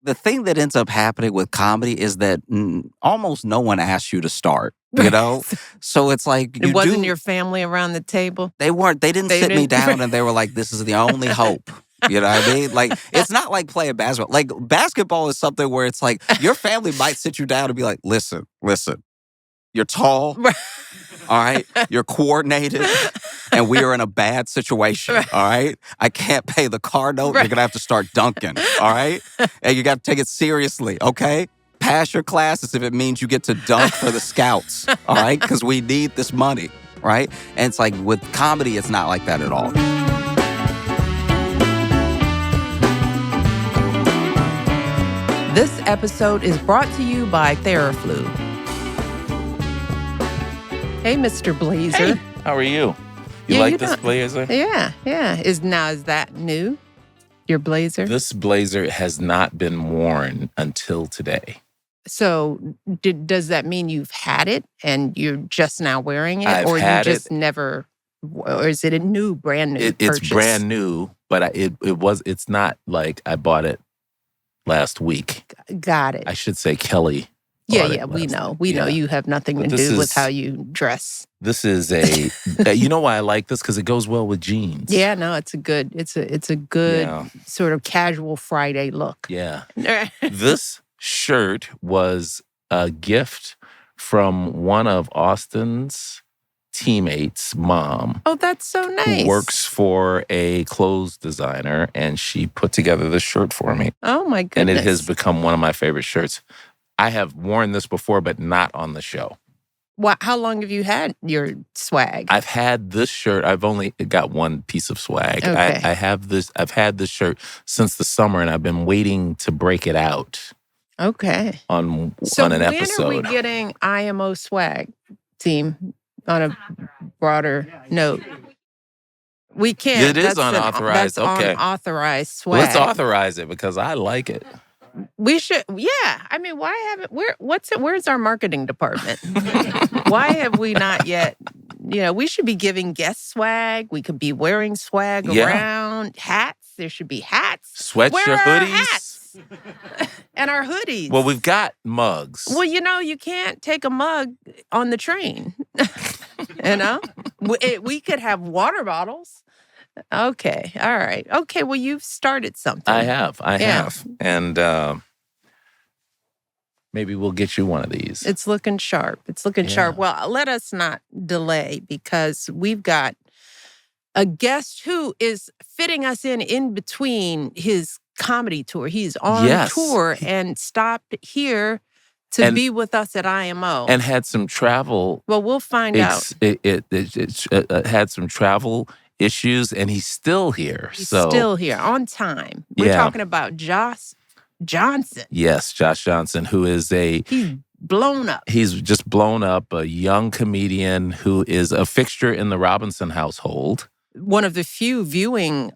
the thing that ends up happening with comedy is that almost no one asks you to start, you know? So it's like It wasn't your family around the table? They weren't. They didn't sit me down and they were like, this is the only hope. You know what I mean? Like, it's not like playing basketball. Like, basketball is something where it's like your family might sit you down and be like, listen, you're tall, all right? You're coordinated, and we are in a bad situation, all right? I can't pay the car note. You're going to have to start dunking, all right? And you got to take it seriously, okay? Pass your classes if it means you get to dunk for the scouts, all right? Because we need this money, right? And it's like with comedy, it's not like that at all. This episode is brought to you by Theraflu. Hey, Mr. Blazer. Hey, how are you? You like this blazer? Yeah. Is that new? Your blazer? This blazer has not been worn until today. So does that mean you've had it and you're just now wearing it? I've or had you just it. never, or is it a brand new It's purchase? brand new, but it's not like I bought it last week. Got it. I should say Kelly. Yeah, we know. We know you have nothing to do with how you dress. This is you know why I like this? Because it goes well with jeans. Yeah, no, it's a good sort of casual Friday look. Yeah. This shirt was a gift from one of Austin's teammates' mom. Oh, that's so nice. Who works for a clothes designer, and she put together this shirt for me. Oh, my goodness. And it has become one of my favorite shirts. I have worn this before, but not on the show. How long have you had your swag? I've had this shirt. I've only got one piece of swag. Okay. I've had this shirt since the summer, and I've been waiting to break it out. Okay. On an episode. So when are we getting IMO swag, team, on a broader note? We can't. It is unauthorized. Okay. Unauthorized swag. Let's authorize it because I like it. We should, yeah. I mean, why haven't, where's our marketing department? Why have we not yet, we should be giving guest swag. We could be wearing swag around. Hats, there should be hats. Sweatshirt, hoodies. Hats? And our hoodies. Well, we've got mugs. Well, you can't take a mug on the train. We could have water bottles. Okay. All right. Okay. Well, you've started something. I have. And maybe we'll get you one of these. It's looking sharp. Well, let us not delay because we've got a guest who is fitting us in between his comedy tour. He's on tour and stopped here to be with us at IMO. And had some travel. Well, we'll find out. It had some travel issues, and he's still here. He's still here on time. We're talking about Josh Johnson. Yes, Josh Johnson, who is he's blown up. He's just blown up, a young comedian who is a fixture in the Robinson household. One of the few viewing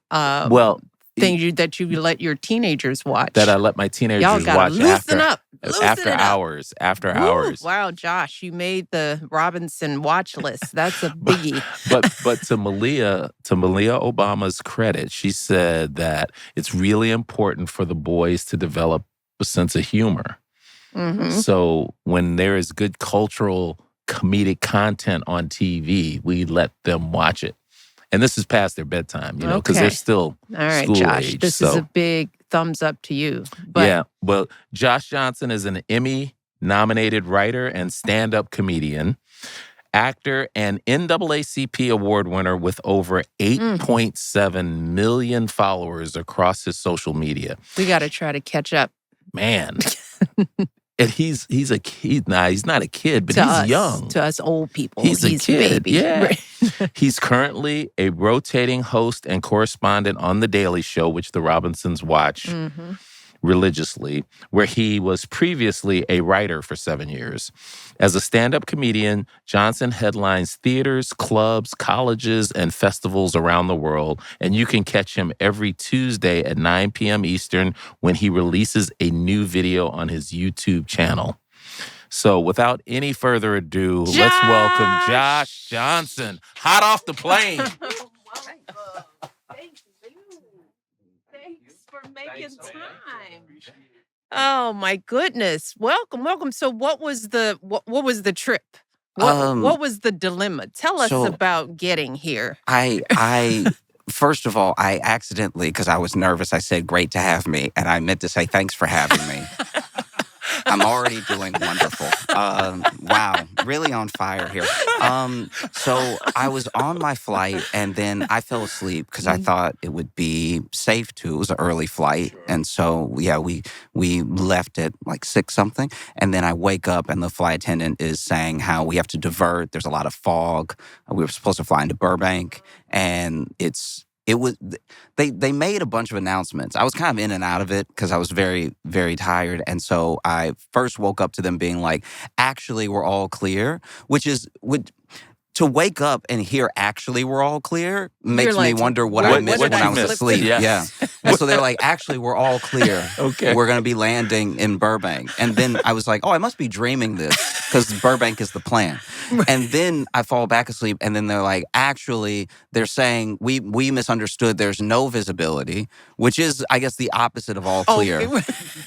things that you let your teenagers watch. That I let my teenagers Y'all gotta watch loosen up. After hours. Wow, Josh, you made the Robinson watch list. That's a biggie. but to Malia Obama's credit, she said that it's really important for the boys to develop a sense of humor. Mm-hmm. So when there is good cultural comedic content on TV, we let them watch it. And this is past their bedtime, because they're still all right, school Josh, age. This is a big thumbs up to you. But well, Josh Johnson is an Emmy-nominated writer and stand-up comedian, actor, and NAACP award winner with over 8.7 million followers across his social media. We got to try to catch up. Man. And he's a kid. Nah, he's not a kid, but he's young. To us old people, he's a kid. Baby. Yeah. He's currently a rotating host and correspondent on The Daily Show, which the Robinsons watch religiously, where he was previously a writer for 7 years. As a stand-up comedian, Johnson headlines theaters, clubs, colleges, and festivals around the world, and you can catch him every Tuesday at 9 p.m. Eastern when he releases a new video on his YouTube channel. So without any further ado, let's welcome Josh Johnson, hot off the plane. Thanks for making time. Oh my goodness! Welcome. So, what was the trip? What was the dilemma? Tell us So about getting here. I first of all, I accidentally, because I was nervous, I said, "Great to have me," and I meant to say, "Thanks for having me." I'm already doing wonderful. Wow, really on fire here. So I was on my flight, and then I fell asleep because I thought it would be safe to. It was an early flight, and so yeah, we left at like 6 something, and then I wake up, and the flight attendant is saying how we have to divert. There's a lot of fog. We were supposed to fly into Burbank, and it was they made a bunch of announcements. I was kind of in and out of it because I was very, very tired. And so I first woke up to them being like, actually, we're all clear, to wake up and hear actually we're all clear makes me like, wonder what what I missed did when I I was miss? asleep. Yeah. And so they're like, actually, we're all clear. Okay. We're going to be landing in Burbank. And then I was like, oh, I must be dreaming this because Burbank is the plan. And then I fall back asleep. And then they're like, actually, they're saying we misunderstood. There's no visibility, which is, I guess, the opposite of all clear.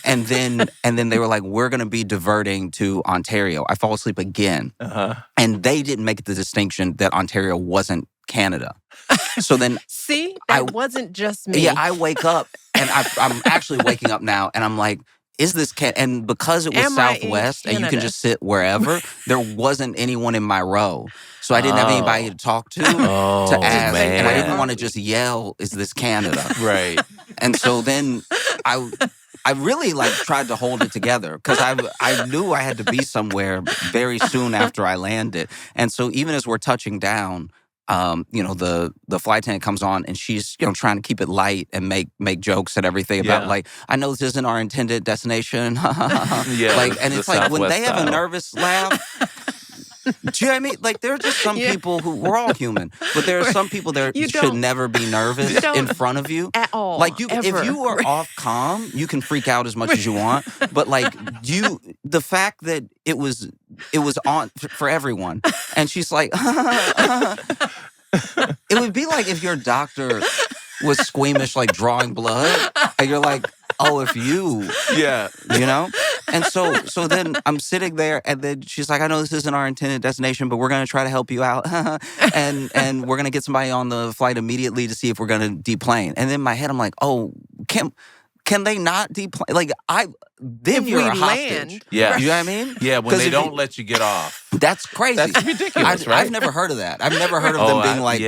And then they were like, we're going to be diverting to Ontario. I fall asleep again. And they didn't make the distinction that Ontario wasn't Canada. So then See, that wasn't just me. yeah, I wake up and I'm actually waking up now and I'm like, is this and because it was Am I in Southwest and you can Canada? just sit wherever, there wasn't anyone in my row. So I didn't have anybody to talk to ask. man. And I didn't want to just yell, is this Canada? Right. And so then I really like tried to hold it together because I knew I had to be somewhere very soon after I landed. And so even as we're touching down, the flight attendant comes on and she's trying to keep it light and make jokes and everything about like, I know this isn't our intended destination. And it's like when they have a nervous laugh. Do you know what I mean? Like, there are just some people who, we're all human, but there are some people that should never be nervous in front of you. At all. Like, ever. if you are off calm, you can freak out as much as you want. But, like, the fact that it was on for everyone, and she's like, it would be like if your doctor was squeamish, like drawing blood, and you're like, oh, if you. Yeah. And so then I'm sitting there, and then she's like, I know this isn't our intended destination, but we're going to try to help you out. and we're going to get somebody on the flight immediately to see if we're going to deplane. And in my head, I'm like, oh, can they not deplane? Like, then if you're we a hostage. land. Yeah. You know what I mean? Yeah, when they don't let you get off. That's crazy. That's ridiculous, right? I've never heard of that. I've never heard of them being like,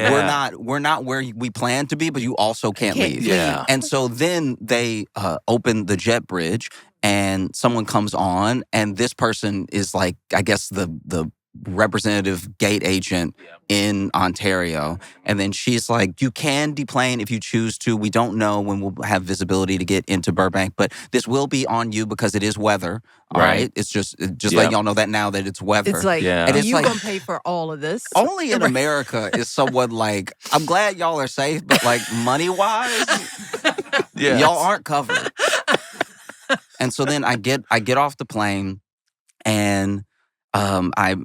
we're not where we plan to be, but you also can't leave. Yeah. And so then they open the jet bridge and someone comes on and this person is like, I guess the representative gate agent in Ontario. And then she's like, you can deplane if you choose to. We don't know when we'll have visibility to get into Burbank, but this will be on you because it is weather. All right. It's just letting y'all know that now that it's weather. It's like, and it's you're like, going to pay for all of this? Only in America is someone like, I'm glad y'all are safe, but like money-wise, y'all aren't covered. And so then I get off the plane and I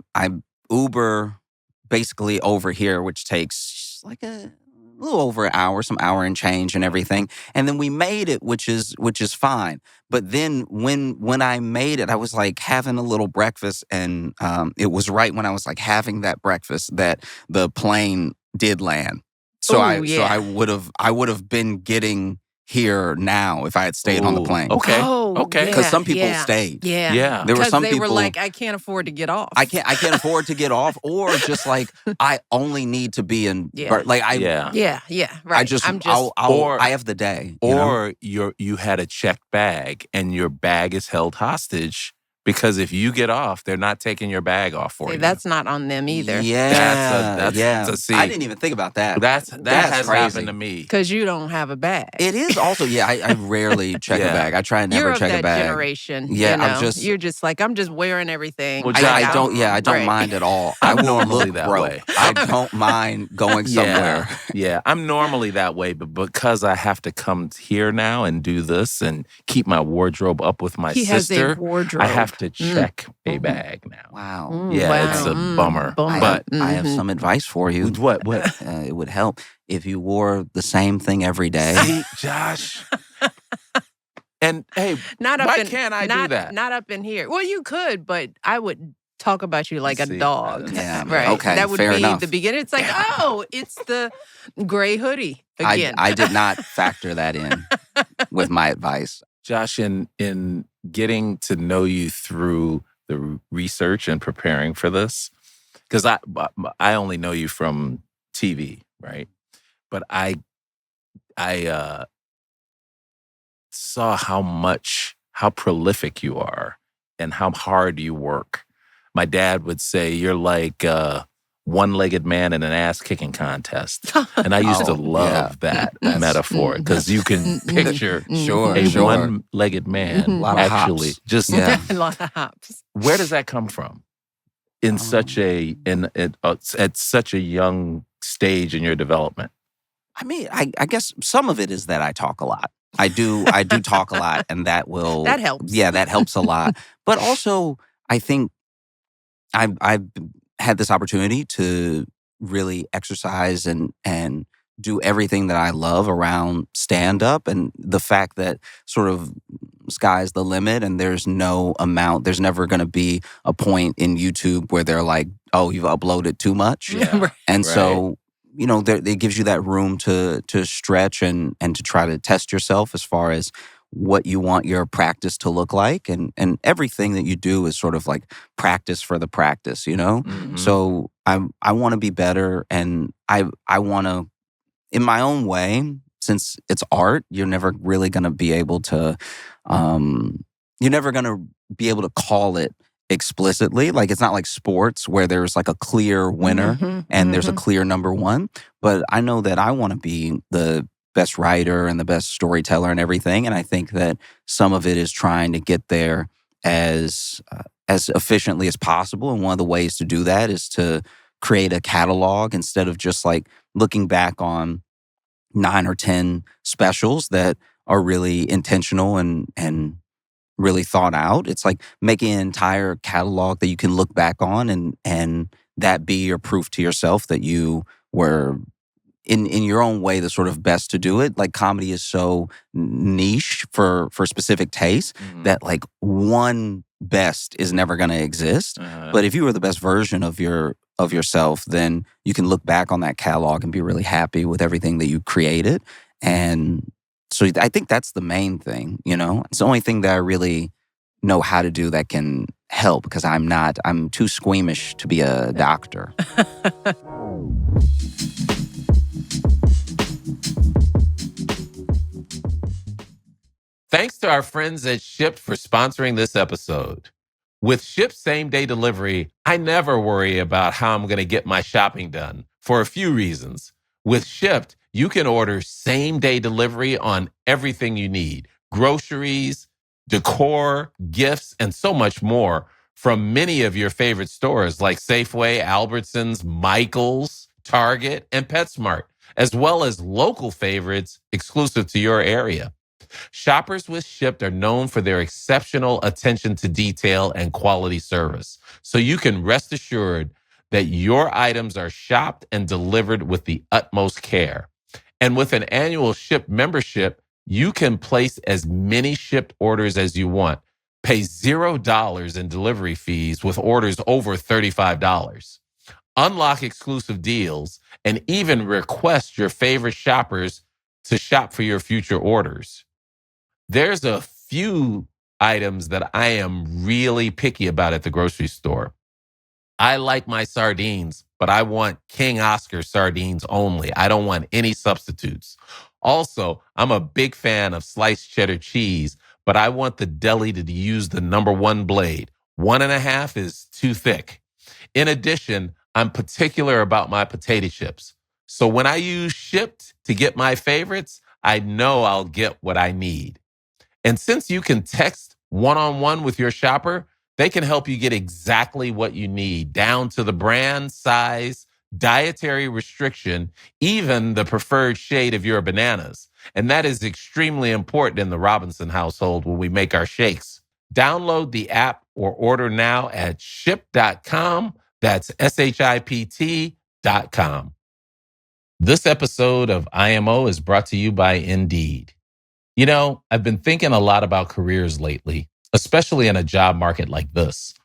Uber basically over here, which takes like a little over an hour, some hour and change and everything. And then we made it, which is fine. But then when I made it, I was like having a little breakfast, and it was right when I was like having that breakfast that the plane did land. So I would have been getting here now if I had stayed on the plane. Okay. Okay. Because some people stayed. Yeah. There were some people were like, I can't afford to get off. I can't afford to get off, or just like I only need to be in. Right. Right. I have the day. Or you had a checked bag and your bag is held hostage. Because if you get off, they're not taking your bag off for you. That's not on them either. Yeah. That's I didn't even think about that. That has crazy. happened to me. Because you don't have a bag. It is also, I rarely check a bag. I try and never check a bag. You're of that generation. Yeah, you're just like, I'm just wearing everything. Well, I don't mind at all. I will normally look that broke. way. I don't mind going somewhere. Yeah, I'm normally that way, but because I have to come here now and do this and keep my wardrobe up with my sister, has a wardrobe. I have to check a bag now. Wow. It's a bummer. But I have some advice for you. What? It would help if you wore the same thing every day. See, Josh. And hey, why can't I do that? Not up in here. Well, you could, but I would talk about you like a dog. Yeah, right. okay, That would fair be enough. the beginning. It's like, oh, it's the gray hoodie again. I did not factor that in with my advice. Josh, in getting to know you through the research and preparing for this, because I only know you from TV, right? But I saw how prolific you are and how hard you work. My dad would say you're like a one-legged man in an ass-kicking contest. And I used to love that metaphor because you can picture a one-legged man actually just a lot of hops. Where does that come from in at such a young stage in your development? I mean, I guess some of it is that I talk a lot. I do talk a lot, and that helps. Yeah, that helps a lot. But also, I think I've had this opportunity to really exercise and do everything that I love around stand-up, and the fact that sort of sky's the limit, and there's never going to be a point in YouTube where they're like, oh, you've uploaded too much. Yeah. And so, it gives you that room to stretch and to try to test yourself as far as what you want your practice to look like. And everything that you do is sort of like practice for the practice, Mm-hmm. So I want to be better, and I want to, in my own way, since it's art, you're never really going to be able to, call it explicitly. Like, it's not like sports where there's like a clear winner and there's a clear number one. But I know that I want to be the best writer and the best storyteller and everything. And I think that some of it is trying to get there as efficiently as possible. And one of the ways to do that is to create a catalog instead of just like looking back on 9 or 10 specials that are really intentional and really thought out. It's like making an entire catalog that you can look back on and that be your proof to yourself that you were in your own way the sort of best to do it. Like, comedy is so niche for specific tastes that like one best is never going to exist. But if you were the best version of yourself, then you can look back on that catalog and be really happy with everything that you created. And so I think that's the main thing, It's the only thing that I really know how to do that can help, because I'm too squeamish to be a doctor. Thanks to our friends at Shipt for sponsoring this episode. With Shipt same-day delivery, I never worry about how I'm going to get my shopping done for a few reasons. With Shipt, you can order same-day delivery on everything you need: groceries, decor, gifts, and so much more from many of your favorite stores like Safeway, Albertsons, Michael's, Target, and PetSmart, as well as local favorites exclusive to your area. Shoppers with Shipt are known for their exceptional attention to detail and quality service, so you can rest assured that your items are shopped and delivered with the utmost care. And with an annual Shipt membership, you can place as many Shipt orders as you want, pay $0 in delivery fees with orders over $35, unlock exclusive deals, and even request your favorite shoppers to shop for your future orders. There's a few items that I am really picky about at the grocery store. I like my sardines, but I want King Oscar sardines only. I don't want any substitutes. Also, I'm a big fan of sliced cheddar cheese, but I want the deli to use the number 1 blade. 1.5 is too thick. In addition, I'm particular about my potato chips. So when I use Shipt to get my favorites, I know I'll get what I need. And since you can text one-on-one with your shopper, they can help you get exactly what you need, down to the brand, size, dietary restriction, even the preferred shade of your bananas. And that is extremely important in the Robinson household when we make our shakes. Download the app or order now at shipt.com. That's SHIPT.com. This episode of IMO is brought to you by Indeed. You know, I've been thinking a lot about careers lately, especially in a job market like this.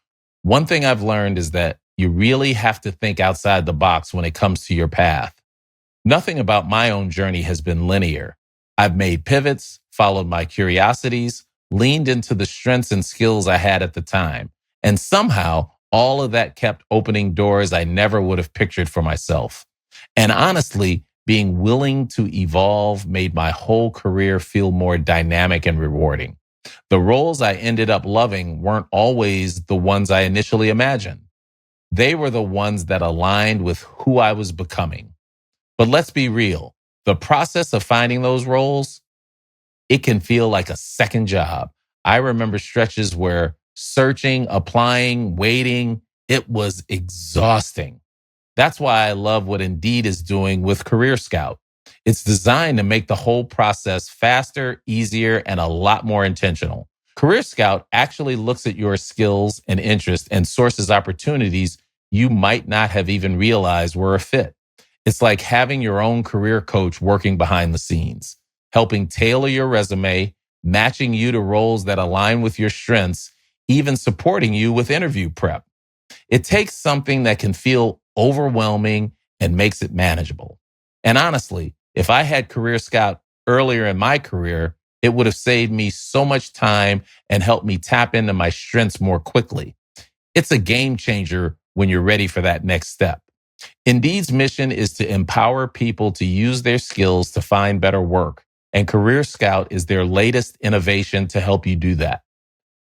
One thing I've learned is that you really have to think outside the box when it comes to your path. Nothing about my own journey has been linear. I've made pivots, followed my curiosities, leaned into the strengths and skills I had at the time. And somehow, all of that kept opening doors I never would have pictured for myself. And honestly, being willing to evolve made my whole career feel more dynamic and rewarding. The roles I ended up loving weren't always the ones I initially imagined. They were the ones that aligned with who I was becoming. But let's be real. The process of finding those roles, it can feel like a second job. I remember stretches where searching, applying, waiting, it was exhausting. That's why I love what Indeed is doing with Career Scout. It's designed to make the whole process faster, easier, and a lot more intentional. Career Scout actually looks at your skills and interests and sources opportunities you might not have even realized were a fit. It's like having your own career coach working behind the scenes, helping tailor your resume, matching you to roles that align with your strengths, even supporting you with interview prep. It takes something that can feel overwhelming and makes it manageable. And honestly, if I had Career Scout earlier in my career, it would have saved me so much time and helped me tap into my strengths more quickly. It's a game changer when you're ready for that next step. Indeed's mission is to empower people to use their skills to find better work, and Career Scout is their latest innovation to help you do that.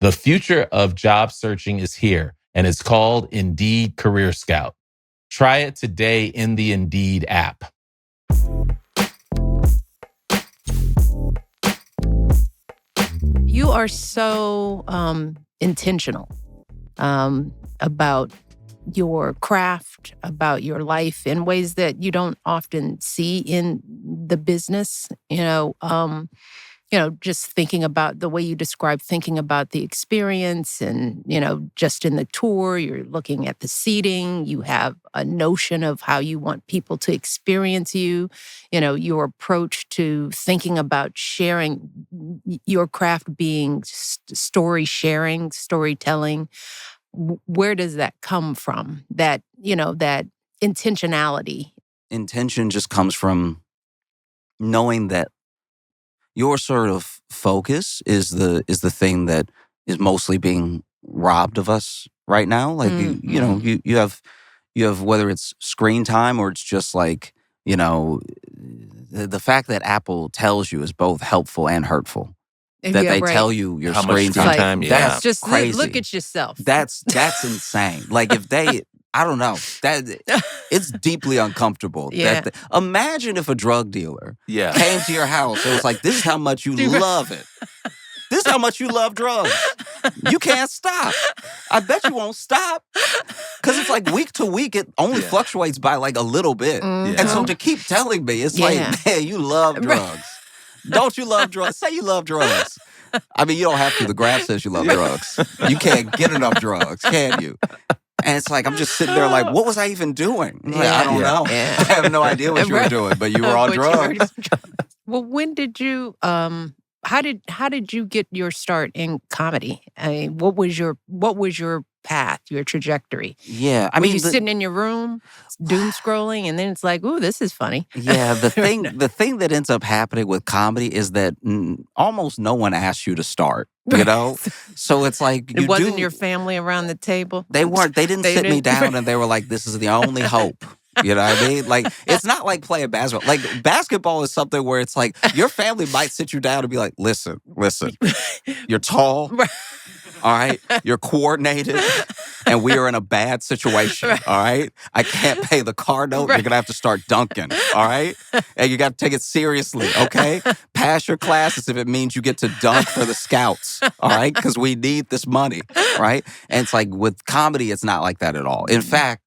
The future of job searching is here, and it's called Indeed Career Scout. Try it today in the Indeed app. You are so intentional about your craft, about your life in ways that you don't often see in the business. Just thinking about the way you describe thinking about the experience and, just in the tour, you're looking at the seating, you have a notion of how you want people to experience you, your approach to thinking about sharing your craft being story sharing, storytelling. Where does that come from? That intentionality. Intention just comes from knowing that your sort of focus is the thing that is mostly being robbed of us right now. Like you have whether it's screen time or it's just like the fact that Apple tells you is both helpful and hurtful. That they tell you your how screen much time. yeah. That's just crazy. Look at yourself. That's insane. Like if they, I don't know, that it's deeply uncomfortable. Yeah. Imagine if a drug dealer Yeah. came to your house and was like, "This is how much you love it. This is how much you love drugs. You can't stop. I bet you won't stop." Because it's like week to week, it only fluctuates by like a little bit. Mhm. And so to keep telling me, it's like, man, you love drugs. Don't you love drugs? Say you love drugs. I mean, you don't have to. The graph says you love drugs. You can't get enough drugs, can you? And it's like, I'm just sitting there like, what was I even doing? I'm like, I don't know. Yeah. I have no idea what you were doing, but you were on drugs. Well, when did you, how did you get your start in comedy? I mean, what was your path, your trajectory? Yeah. Were you sitting in your room, doom scrolling, and then it's like, ooh, this is funny. Yeah, the thing that ends up happening with comedy is that almost no one asks you to start, So it's like it wasn't your family around the table. They weren't. They didn't sit me down and they were like, "This is the only hope." You know what I mean? Like, it's not like playing basketball. Like, basketball is something where it's like your family might sit you down and be like, listen, you're tall, all right? You're coordinated, and we are in a bad situation, all right? I can't pay the car note. You're going to have to start dunking, all right? And you got to take it seriously, okay? Pass your classes if it means you get to dunk for the scouts, all right? Because we need this money, right? And it's like with comedy, it's not like that at all. In fact,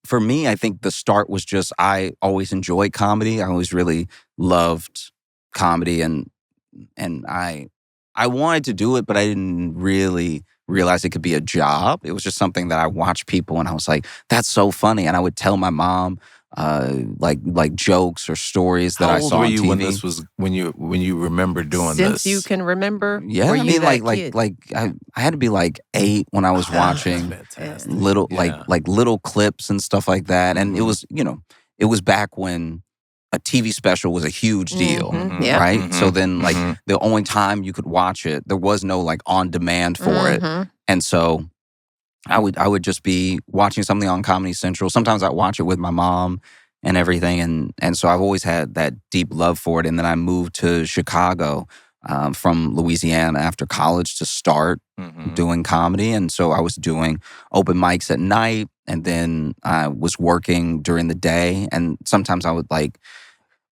for me, I think the start was just I always enjoyed comedy. I always really loved comedy, and I wanted to do it, but I didn't really realize it could be a job. It was just something that I watched people, and I was like, "That's so funny." And I would tell my mom like jokes or stories that How I old saw were on you TV. when this was when you remember doing Since this? you can remember, Yeah, were I you mean, that kid? I had to be like 8 when I was That's watching fantastic. little Yeah. like little clips and stuff like that, and it Mhm. was it was back when a TV special was a huge deal, Yeah. right? So then like Mhm. the only time you could watch it, there was no like on demand for it, and so I would just be watching something on Comedy Central. Sometimes I'd watch it with my mom and everything, and so I've always had that deep love for it. And then I moved to Chicago from Louisiana after college to start Mhm. doing comedy, and so I was doing open mics at night, and then I was working during the day, and sometimes I would like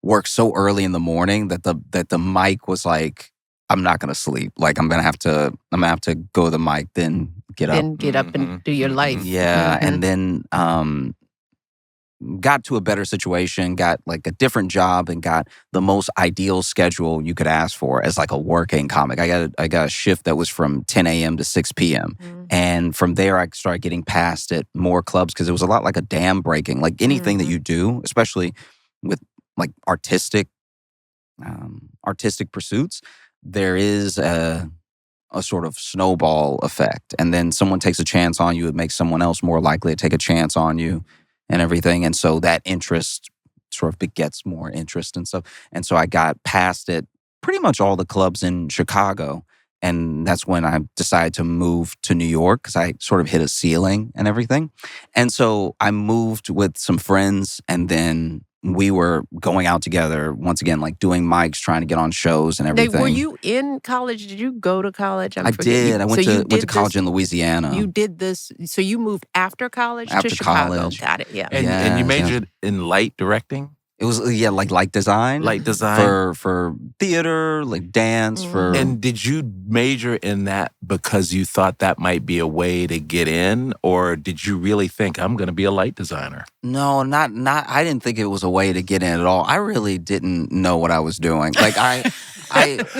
work so early in the morning that the mic was like, I'm not gonna sleep. Like I'm gonna have to go to the mic, then get up. Then get up and do your life. Yeah, Mhm. and then got to a better situation, got like a different job, and got the most ideal schedule you could ask for as like a working comic. I got a shift that was from 10 a.m. to 6 p.m. And from there, I started getting passed at more clubs because it was a lot like a dam breaking. Like anything that you do, especially with like artistic pursuits, there is a sort of snowball effect. And then someone takes a chance on you, it makes someone else more likely to take a chance on you and everything. And so that interest sort of begets more interest and stuff. And so I got past it pretty much all the clubs in Chicago. And that's when I decided to move to New York because I sort of hit a ceiling and everything. And so I moved with some friends, and then we were going out together once again, like doing mics, trying to get on shows and everything. Were you in college? Did you go to college? I did. I went to college in Louisiana. You did this. So you moved after college to After Chicago. college. Got it. Yeah. And you majored in light directing? It was like light design. Light design? For theater, like dance, for And did you major in that because you thought that might be a way to get in? Or did you really think, I'm going to be a light designer? No, not. I didn't think it was a way to get in at all. I really didn't know what I was doing. Like I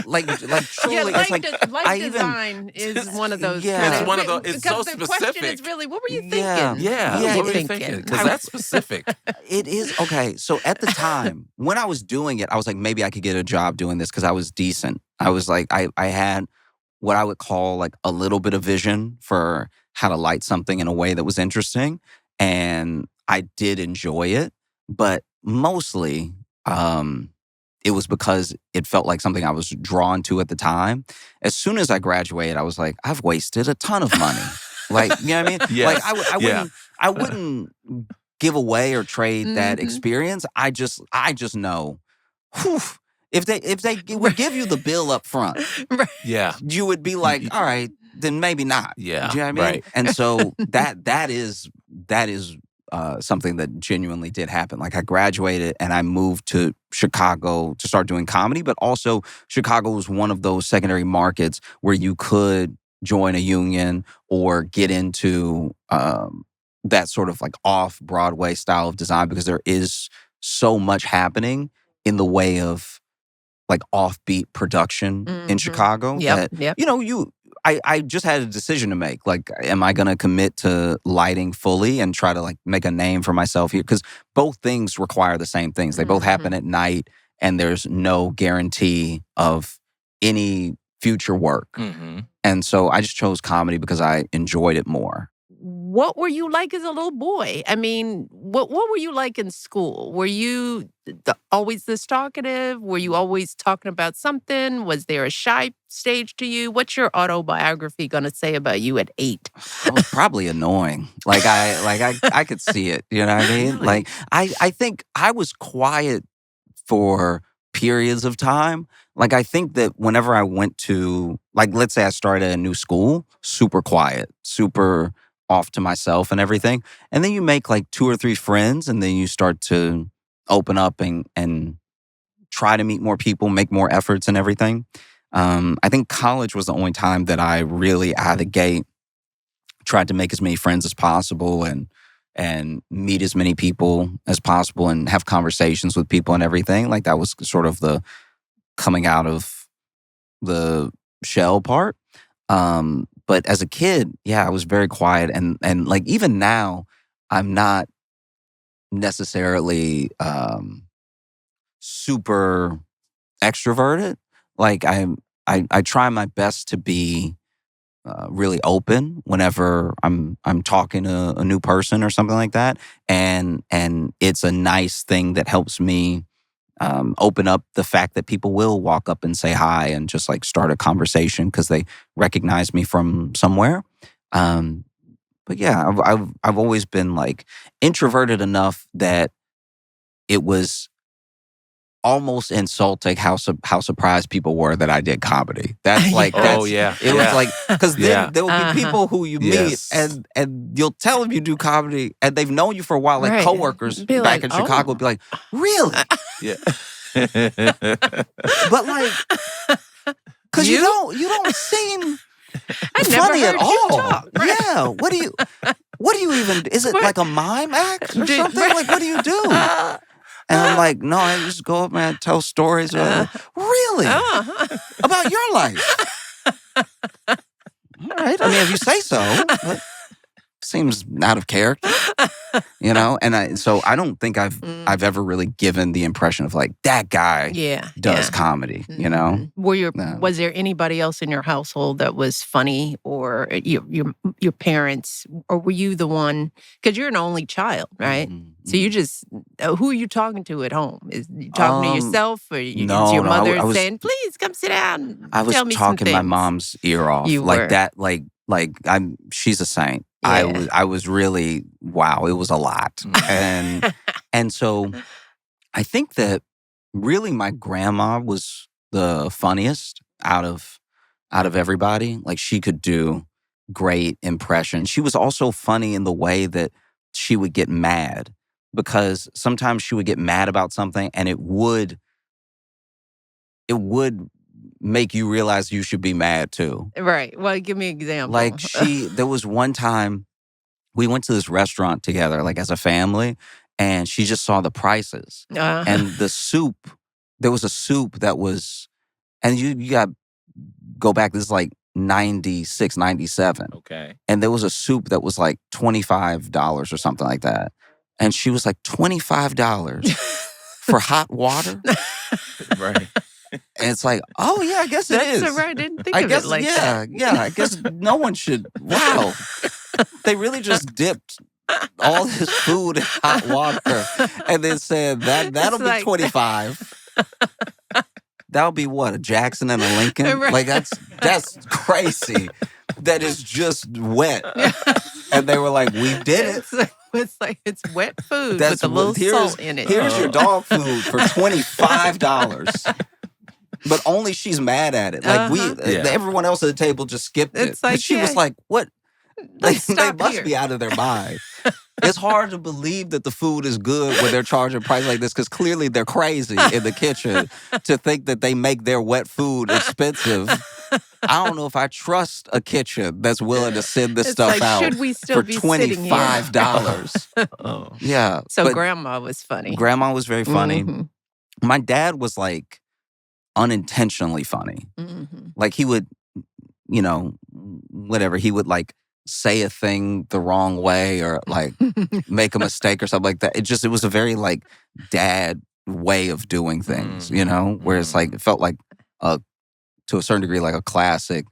like truly. Yeah, it's like light design is one of those. Yeah. It's one of those. It's so because the question specific. is really, what were you thinking? Yeah, what were you thinking? Because that's specific. It is okay. So at the time when I was doing it, I was like, maybe I could get a job doing this because I was decent. I was like, I had what I would call like a little bit of vision for how to light something in a way that was interesting, and I did enjoy it. But mostly, it was because it felt like something I was drawn to at the time. As soon as I graduated, I was like, I've wasted a ton of money. Like, you know what I mean? Yes. Like I wouldn't give away or trade that experience. I just know, whew, if they would give you the bill up front, Yeah. you would be like, all right, then maybe not. Yeah, Do you know what I mean? right. And so that is something that genuinely did happen. Like I graduated and I moved to Chicago to start doing comedy, but also Chicago was one of those secondary markets where you could join a union or get into that sort of like off-Broadway style of design because there is so much happening in the way of like offbeat production in Chicago that, I just had a decision to make. Like, am I going to commit to lighting fully and try to like make a name for myself here? Because both things require the same things. They both happen at night and there's no guarantee of any future work. And so I just chose comedy because I enjoyed it more. What were you like as a little boy? I mean, what were you like in school? Were you always this talkative? Were you always talking about something? Was there a shy stage to you? What's your autobiography going to say about you at 8? I was probably annoying. I could see it. You know what I mean? Really? Like I think I was quiet for periods of time. Like I think that whenever I went to, like, let's say I started at a new school, super quiet, super off to myself and everything. And then you make like 2 or 3 friends and then you start to open up and try to meet more people, make more efforts and everything. I think college was the only time that I really out of the gate tried to make as many friends as possible and meet as many people as possible and have conversations with people and everything. Like that was sort of the coming out of the shell part. But as a kid, yeah, I was very quiet. And like even now, I'm not necessarily super extroverted. Like I try my best to be really open whenever I'm talking to a new person or something like that, and it's a nice thing that helps me open up the fact that people will walk up and say hi and just like start a conversation because they recognize me from somewhere. But yeah, I've always been like introverted enough that it was almost insulting how surprised people were that I did comedy. That's like Oh, yeah. It was like because Yeah. then there will be people who you meet Yes. and you'll tell them you do comedy and they've known you for a while, like Right. coworkers Be back like, in Chicago would be like, really? Yeah. But like, because you don't seem I funny never at heard you all. talk. Right. Yeah. What do you even? Is it What? like a mime act or Do- something? Like, what do you do? And I'm like, no, I just go up and tell stories. Really? About your life? All right. I mean, if you say so, but seems out of character, And so I don't think I've ever really given the impression of like that guy does comedy. Was there anybody else in your household that was funny, or your parents, or were you the one? Because you're an only child, right? Mm-hmm. So you just who are you talking to at home? Is you talking to yourself, or is no, your mother I was, saying, "Please come sit down"? And I was tell me some talking my things? mom's ear off You like were. that. Like she's a saint. Yeah. I was really wow. It was a lot, and so I think that really my grandma was the funniest out of everybody. Like she could do great impressions. She was also funny in the way that she would get mad, because sometimes she would get mad about something and it would make you realize you should be mad too. Right. Well, give me an example. Like there was one time we went to this restaurant together, like as a family, and she just saw the prices. And the soup, there was a soup that was, and you got to go back, this is like 96, 97. Okay. And there was a soup that was like $25 or something like that. And she was like, $25 for hot water? Right. And it's like, oh yeah, I guess it is. That's right. I didn't think I of guess, it like that. yeah. I guess no one should. Wow. They really just dipped all this food in hot water and then said that'll be like, 25. That'll be what, a Jackson and a Lincoln? Right. Like that's crazy. That is just wet. And they were like, we did it. It's like it's wet food with a little salt in it. Here's your dog food for $25. But only she's mad at it. Like everyone else at the table just skipped it. It's like, she was like, what? They stop must here. be out of their mind. It's hard to believe that the food is good when they're charging a price like this, because clearly they're crazy in the kitchen to think that they make their wet food expensive. I don't know if I trust a kitchen that's willing to send this stuff like, out should we still for be sitting here? $25. Oh. Yeah. So but grandma was funny. Grandma was very funny. Mhm. My dad was like unintentionally funny. Mhm. Like he would, whatever, he would like say a thing the wrong way or like make a mistake or something like that. It was a very like dad way of doing things, where it's like, it felt like to a certain degree, like a classic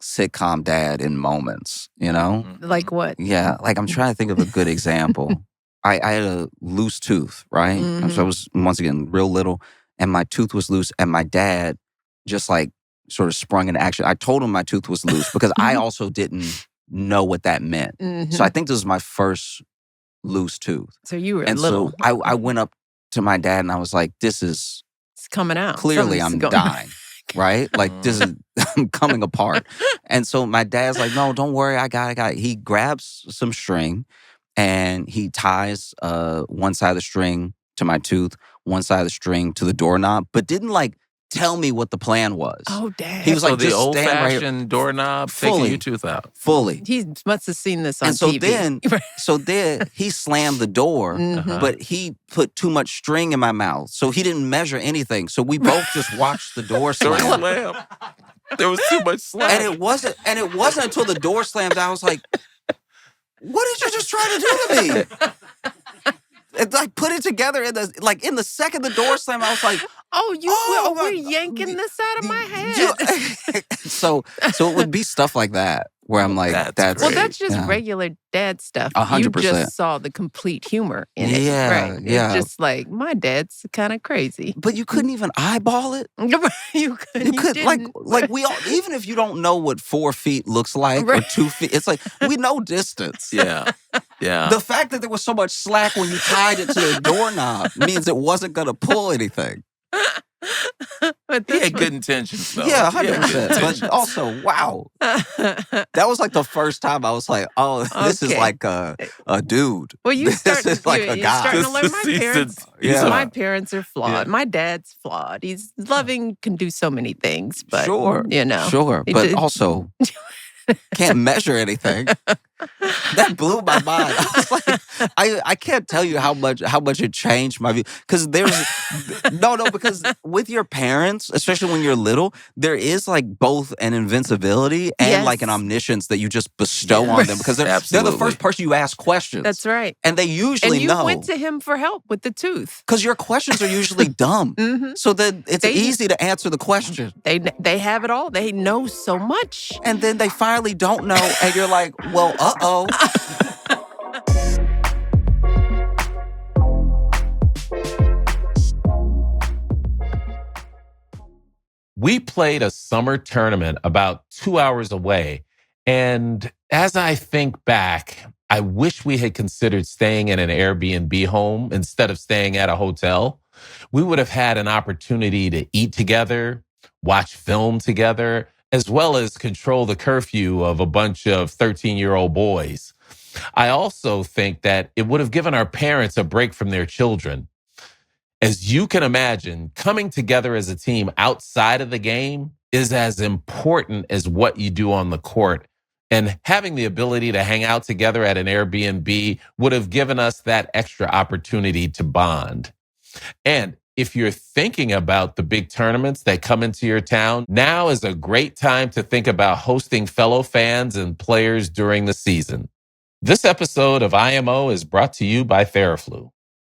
sitcom dad in moments, Like what? Yeah, like I'm trying to think of a good example. I had a loose tooth, right? Mhm. So I was, once again, real little, and my tooth was loose, and my dad just like sort of sprung into action. I told him my tooth was loose because I also didn't know what that meant. Mhm. So I think this was my first loose tooth. So you were And little. so I went up to my dad and I was like, this is It's coming out. clearly Something's I'm going- dying, right? Like this is, I'm coming apart. And so my dad's like, no, don't worry, I got it. He grabs some string and he ties one side of the string to my tooth, one side of the string to the doorknob, but didn't like tell me what the plan was. Oh, dang. He was So like, the just stand right here. old-fashioned doorknob taking Fully. your tooth out. Fully. He must have seen this on And so TV. then he slammed the door, Mhm. but he put too much string in my mouth. So he didn't measure anything. So we both just watched the door Door slam. slam. There was too much slam. And it wasn't until the door slammed I was like, what did you just try to do to me? and like put it together in the second the door slammed, I was like, we're yanking this out of my head. so it would be stuff like that where I'm like, that's just regular dad stuff. 100%. You just saw the complete humor in it. Yeah, right? yeah. It's just like, my dad's kind of crazy. But you couldn't even eyeball it. You could like we all, even if you don't know what 4 feet looks like or 2 feet, it's like we know distance. Yeah. The fact that there was so much slack when you tied it to the doorknob means it wasn't going to pull anything. He had good intentions, though. Yeah, 100%. But also, wow. That was like the first time I was like, oh, this is like a dude. Well, this is like a guy. Starting to learn my parents. My parents are flawed. Yeah. My dad's flawed. He's loving, can do so many things, but Sure. But also can't measure anything. That blew my mind. I was like, I can't tell you how much it changed my view. Because because with your parents, especially when you're little, there is like both an invincibility and like an omniscience that you just bestow on them because they're the first person you ask questions. That's right. And they usually know. And you went to him for help with the tooth. Because your questions are usually dumb. So then it's easy to answer the question. They have it all. They know so much. And then they finally don't know. And you're like, well, uh-oh. We played a summer tournament about 2 hours away. And as I think back, I wish we had considered staying in an Airbnb home instead of staying at a hotel. We would have had an opportunity to eat together, watch film together, as well as control the curfew of a bunch of 13-year-old boys. I also think that it would have given our parents a break from their children. As you can imagine, coming together as a team outside of the game is as important as what you do on the court. And having the ability to hang out together at an Airbnb would have given us that extra opportunity to bond. And if you're thinking about the big tournaments that come into your town, now is a great time to think about hosting fellow fans and players during the season. This episode of IMO is brought to you by Theraflu.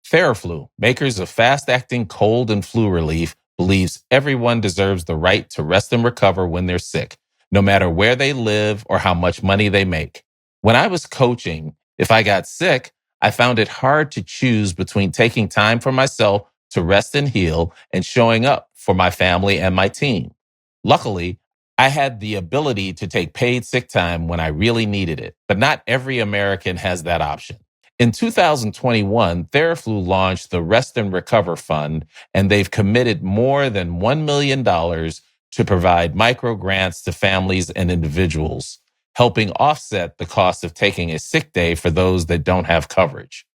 Theraflu, makers of fast-acting cold and flu relief, believes everyone deserves the right to rest and recover when they're sick, no matter where they live or how much money they make. When I was coaching, if I got sick, I found it hard to choose between taking time for myself to rest and heal and showing up for my family and my team. Luckily, I had the ability to take paid sick time when I really needed it, but not every American has that option. In 2021, Theraflu launched the Rest and Recover Fund, and they've committed more than $1 million to provide micro grants to families and individuals, helping offset the cost of taking a sick day for those that don't have coverage.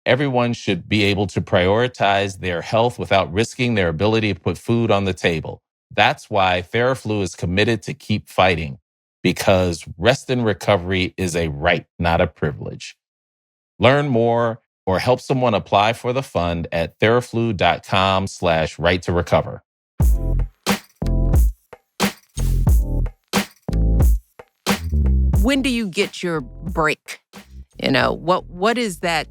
Everyone should be able to prioritize their health without risking their ability to put food on the table. That's why Theraflu is committed to keep fighting, because rest and recovery is a right, not a privilege. Learn more or help someone apply for the fund at theraflu.com/right to recover. When do you get your break? What is that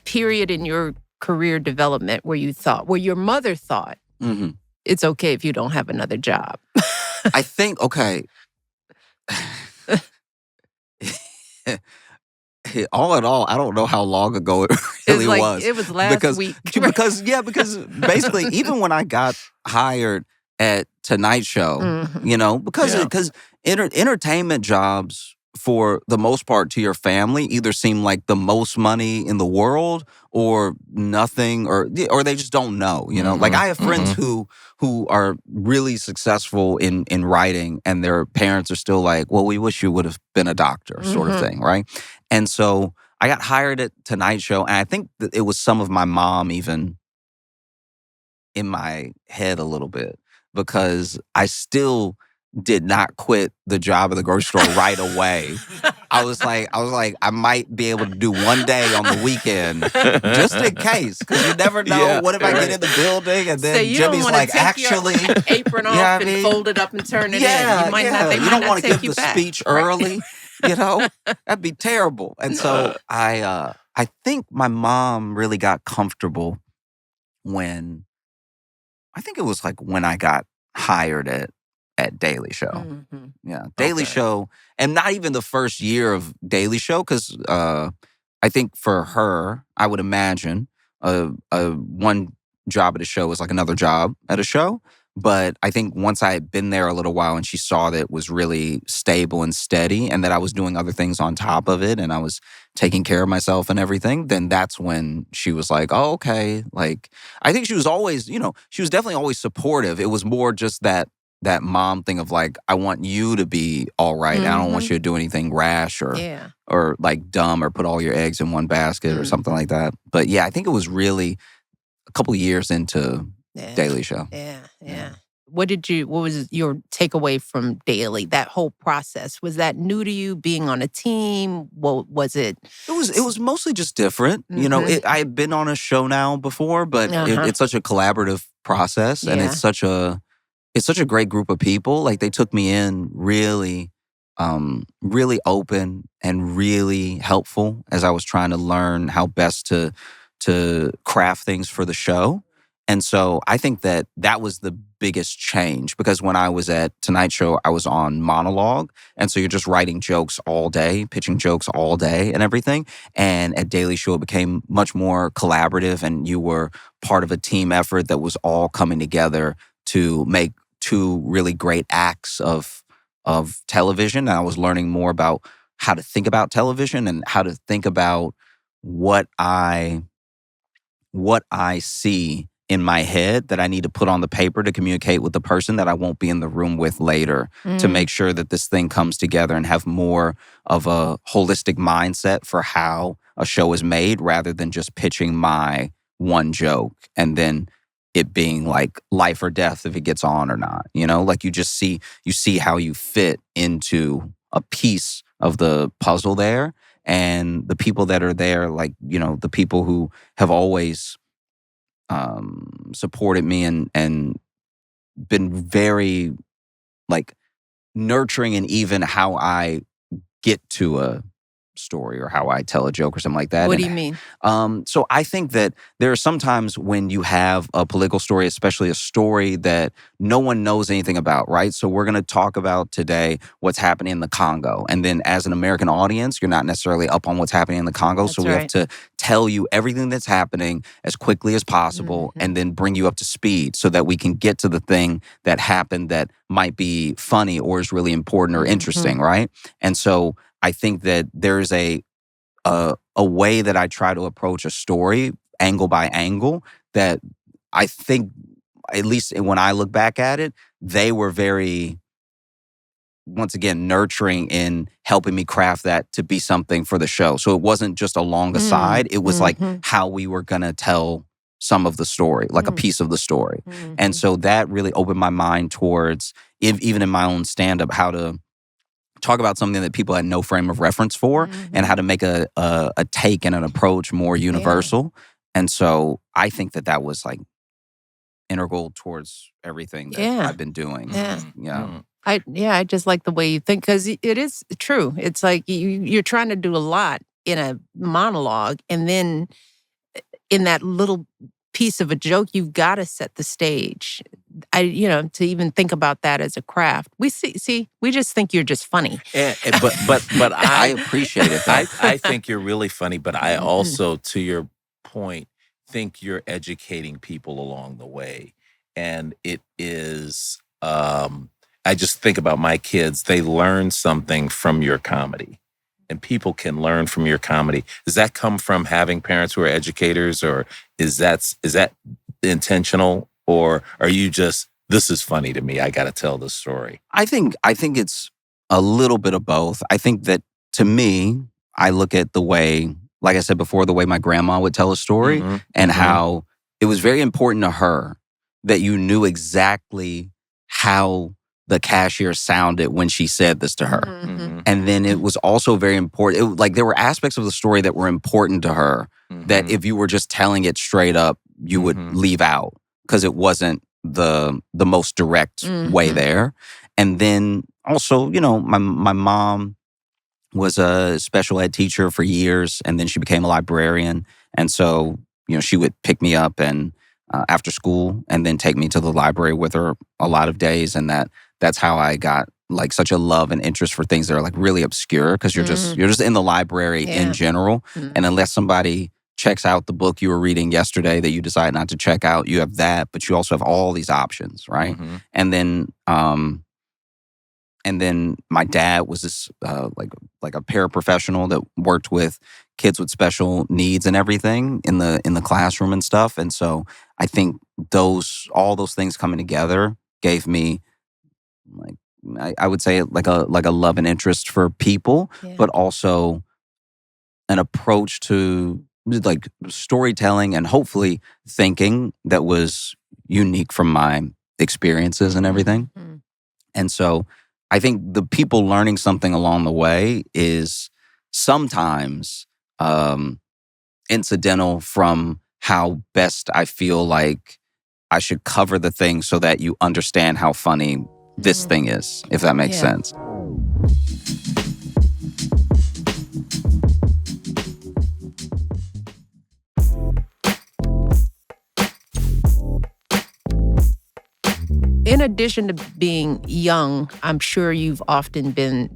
period in your career development where your mother thought, it's okay if you don't have another job? I think, okay. All in all, I don't know how long ago it really was. It was last week. because basically, even when I got hired at Tonight Show, because entertainment jobs, for the most part, to your family, either seem like the most money in the world or nothing, or they just don't know. Like I have friends who are really successful in writing, and their parents are still like, well, we wish you would have been a doctor, sort of thing, right? And so I got hired at Tonight Show, and I think that it was some of my mom even in my head a little bit, because I still did not quit the job at the grocery store right away. I was like, I might be able to do one day on the weekend, just in case, because you never know. Yeah, what if I get in the building and then so Jimmy's like, actually, your apron off and fold it up and turn it in. You might not. You don't want to give the back. speech early. That'd be terrible. And so I I think my mom really got comfortable when I think it was like when I got hired at Daily Show. Mm-hmm. Yeah, Daily Show, and not even the first year of Daily Show, because I think for her, I would imagine one job at a show is like another job at a show. But I think once I had been there a little while and she saw that it was really stable and steady and that I was doing other things on top of it and I was taking care of myself and everything, then that's when she was like, oh, okay. Like, I think she was always, she was definitely always supportive. It was more just that mom thing of like, I want you to be all right. And I don't want you to do anything rash or like dumb or put all your eggs in one basket or something like that. But yeah, I think it was really a couple years into Daily Show. Yeah. What was your takeaway from Daily, that whole process? Was that new to you, being on a team? What was it? It was mostly just different. I had been on a show now before, but it's such a collaborative process and it's such a great group of people. Like they took me in really, really open and really helpful as I was trying to learn how best to craft things for the show. And so I think that was the biggest change because when I was at Tonight Show, I was on monologue. And so you're just writing jokes all day, pitching jokes all day and everything. And at Daily Show, it became much more collaborative and you were part of a team effort that was all coming together to make two really great acts of television. And I was learning more about how to think about television and how to think about what I see in my head that I need to put on the paper to communicate with the person that I won't be in the room with later to make sure that this thing comes together and have more of a holistic mindset for how a show is made rather than just pitching my one joke and then it being like life or death if it gets on or not. Like you see how you fit into a piece of the puzzle there. And the people that are there, like, the people who have always supported me and been very, like, nurturing in even how I get to a story or how I tell a joke or something like that. What do you mean? So I think that there are sometimes when you have a political story, especially a story that no one knows anything about, right? So we're going to talk about today what's happening in the Congo. And then as an American audience, you're not necessarily up on what's happening in the Congo. That's so we have to tell you everything that's happening as quickly as possible and then bring you up to speed so that we can get to the thing that happened that might be funny or is really important or interesting, right? And so I think that there's a way that I try to approach a story, angle by angle, that I think, at least when I look back at it, they were very, once again, nurturing in helping me craft that to be something for the show. So it wasn't just along the side. It was like how we were going to tell some of the story, like a piece of the story. And so that really opened my mind towards, even in my own stand-up, how to talk about something that people had no frame of reference for and how to make a take and an approach more universal. And so I think that was like integral towards everything that I've been doing. I just like the way you think because it is true. It's like you're trying to do a lot in a monologue and then in that little piece of a joke, you've got to set the stage. To even think about that as a craft. We we just think you're just funny. But I appreciate it. I think you're really funny, but I also, to your point, think you're educating people along the way. And it is, I just think about my kids. They learn something from your comedy. And people can learn from your comedy. Does that come from having parents who are educators, or is that intentional, or are you just, this is funny to me, I got to tell this story? I think it's a little bit of both. I think that to me, I look at the way, like I said before, the way my grandma would tell a story and how it was very important to her that you knew exactly how the cashier sounded when she said this to her. And then it was also very important. Like there were aspects of the story that were important to her that if you were just telling it straight up, you would leave out because it wasn't the most direct way there. And then also, my mom was a special ed teacher for years, and then she became a librarian. And so, she would pick me up and after school, and then take me to the library with her a lot of days, and that's how I got like such a love and interest for things that are like really obscure, because you're just in the library in general, and unless somebody checks out the book you were reading yesterday that you decide not to check out, you have that, but you also have all these options, right? And then my dad was this like a paraprofessional that worked with kids with special needs and everything in the classroom and stuff. And so I think all those things coming together gave me, like, I would say, like a love and interest for people, but also an approach to like storytelling and hopefully thinking that was unique from my experiences and everything. And so I think the people learning something along the way is sometimes incidental from how best I feel like I should cover the thing so that you understand how funny this thing is, if that makes sense. In addition to being young, I'm sure you've often been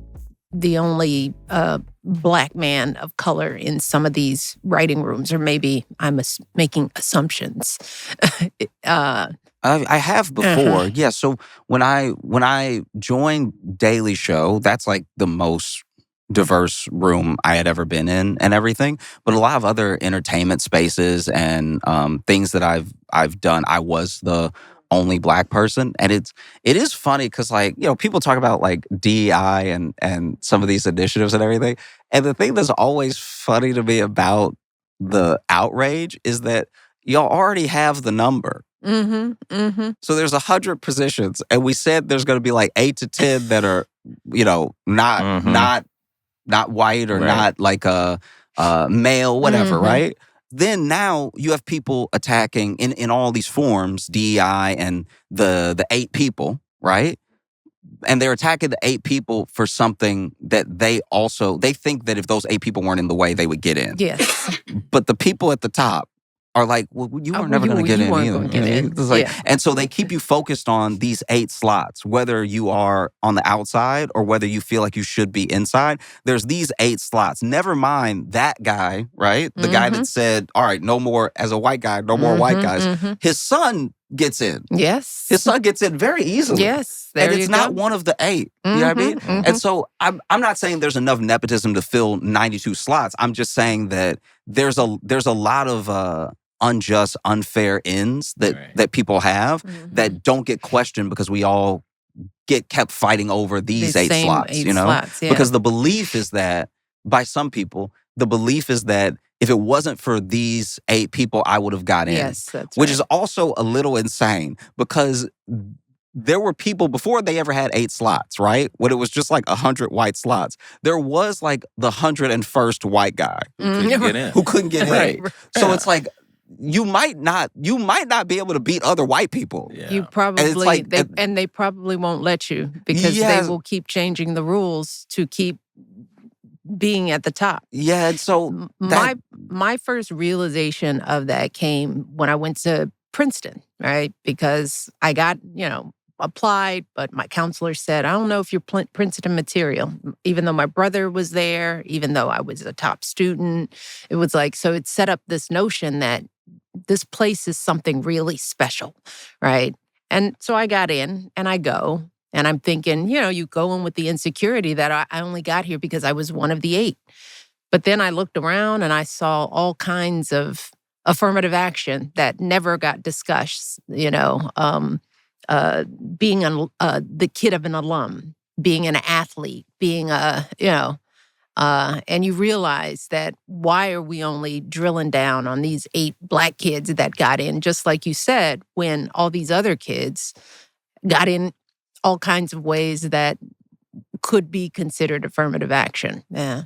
the only Black man of color in some of these writing rooms, or maybe I'm making assumptions. I have before, yeah. So when I joined Daily Show, that's like the most diverse room I had ever been in and everything. But a lot of other entertainment spaces and things that I've done, I was the only Black person. And it is funny because, like, people talk about like DEI and some of these initiatives and everything. And the thing that's always funny to me about the outrage is that y'all already have the number. So there's 100 positions, and we said there's going to be like 8 to 10 that are, not white or not like a male, whatever, right? Then now you have people attacking in all these forms, DEI and the 8 people, right? And they're attacking the 8 people for something that they think that if those 8 people weren't in the way, they would get in. Yes. But the people at the top are like, well, you were never going to get in either. It's like, and so they keep you focused on these 8 slots, whether you are on the outside or whether you feel like you should be inside. There's these 8 slots. Never mind that guy, right? The guy that said, all right, no more, as a white guy, no more white guys. His son gets in. Yes. His son gets in very easily. Yes. There and it's not one of the 8. You know what I mean? And so I'm not saying there's enough nepotism to fill 92 slots. I'm just saying that there's a lot of unjust, unfair ends that people have that don't get questioned because we all get kept fighting over these 8 slots, slots, because the belief is that, by some people, the belief is that if it wasn't for these 8 people, I would have got in. Yes, that's which is also a little insane, because there were people before they ever had 8 slots, right? When it was just like 100 white slots. There was like the 101st white guy who couldn't get in. So it's like, you might not be able to beat other white people. Yeah. You probably, they probably won't let you, because they will keep changing the rules to keep being at the top. Yeah, and so my first realization of that came when I went to Princeton, right? Because I got, applied, but my counselor said, I don't know if you're Princeton material. Even though my brother was there, even though I was a top student, it was like, so it set up this notion that this place is something really special, right? And so I got in and I go, and I'm thinking, you go in with the insecurity that I only got here because I was one of the 8. But then I looked around and I saw all kinds of affirmative action that never got discussed, being the kid of an alum, being an athlete, being and you realize that why are we only drilling down on these 8 Black kids that got in, just like you said, when all these other kids got in all kinds of ways that could be considered affirmative action. Yeah.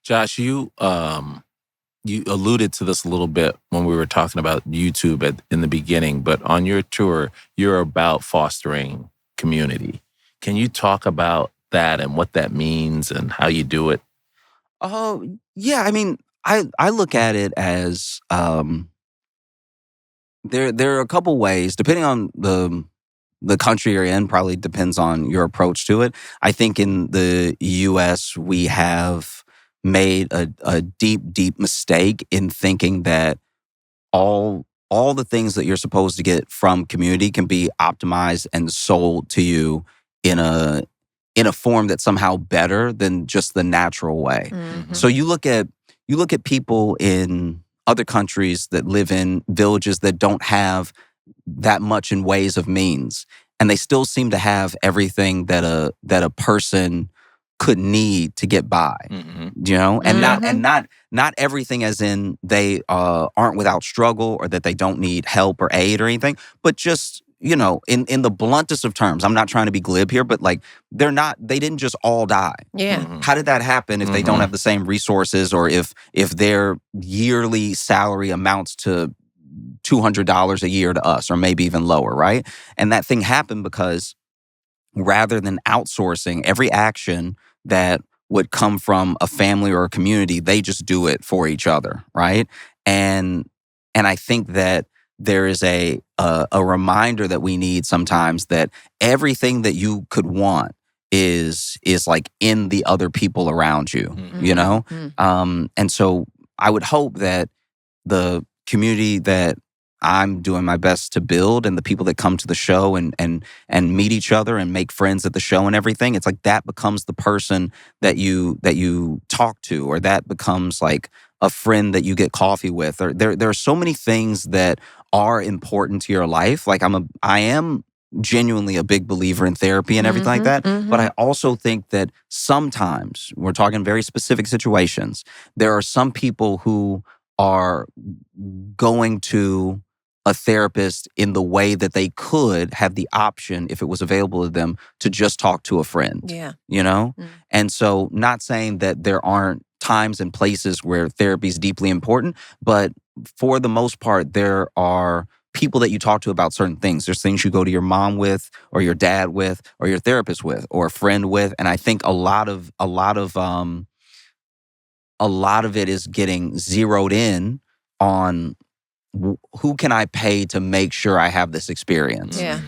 Josh, you alluded to this a little bit when we were talking about YouTube in the beginning, but on your tour, you're about fostering community. Can you talk about that and what that means and how you do it? Oh, yeah. I mean, I look at it as there are a couple ways, depending on the country you're in. Probably depends on your approach to it. I think in the U.S. we have made a deep mistake in thinking that all the things that you're supposed to get from community can be optimized and sold to you in a form that's somehow better than just the natural way. Mm-hmm. So you look at people in other countries that live in villages that don't have that much in ways of means, and they still seem to have everything that a person could need to get by. And not everything as in they aren't without struggle or that they don't need help or aid or anything, but just in the bluntest of terms. I'm not trying to be glib here, but like they didn't just all die. Yeah. How did that happen if they don't have the same resources, or if their yearly salary amounts to $200 a year to us, or maybe even lower, right? And that thing happened because rather than outsourcing every action that would come from a family or a community, they just do it for each other, right? And I think that there is a reminder that we need sometimes that everything that you could want is like in the other people around you, and so I would hope that the community that I'm doing my best to build, and the people that come to the show and meet each other and make friends at the show and everything, it's like that becomes the person that you talk to, or that becomes like a friend that you get coffee with. Or there are so many things that are important to your life. Like I am genuinely a big believer in therapy and everything like that. But I also think that sometimes, we're talking very specific situations, there are some people who are going to a therapist in the way that they could have the option, if it was available to them, to just talk to a friend. Yeah. And so, not saying that there aren't times and places where therapy is deeply important, but for the most part, there are people that you talk to about certain things. There's things you go to your mom with, or your dad with, or your therapist with, or a friend with. And I think a lot of it is getting zeroed in on who can I pay to make sure I have this experience. Yeah.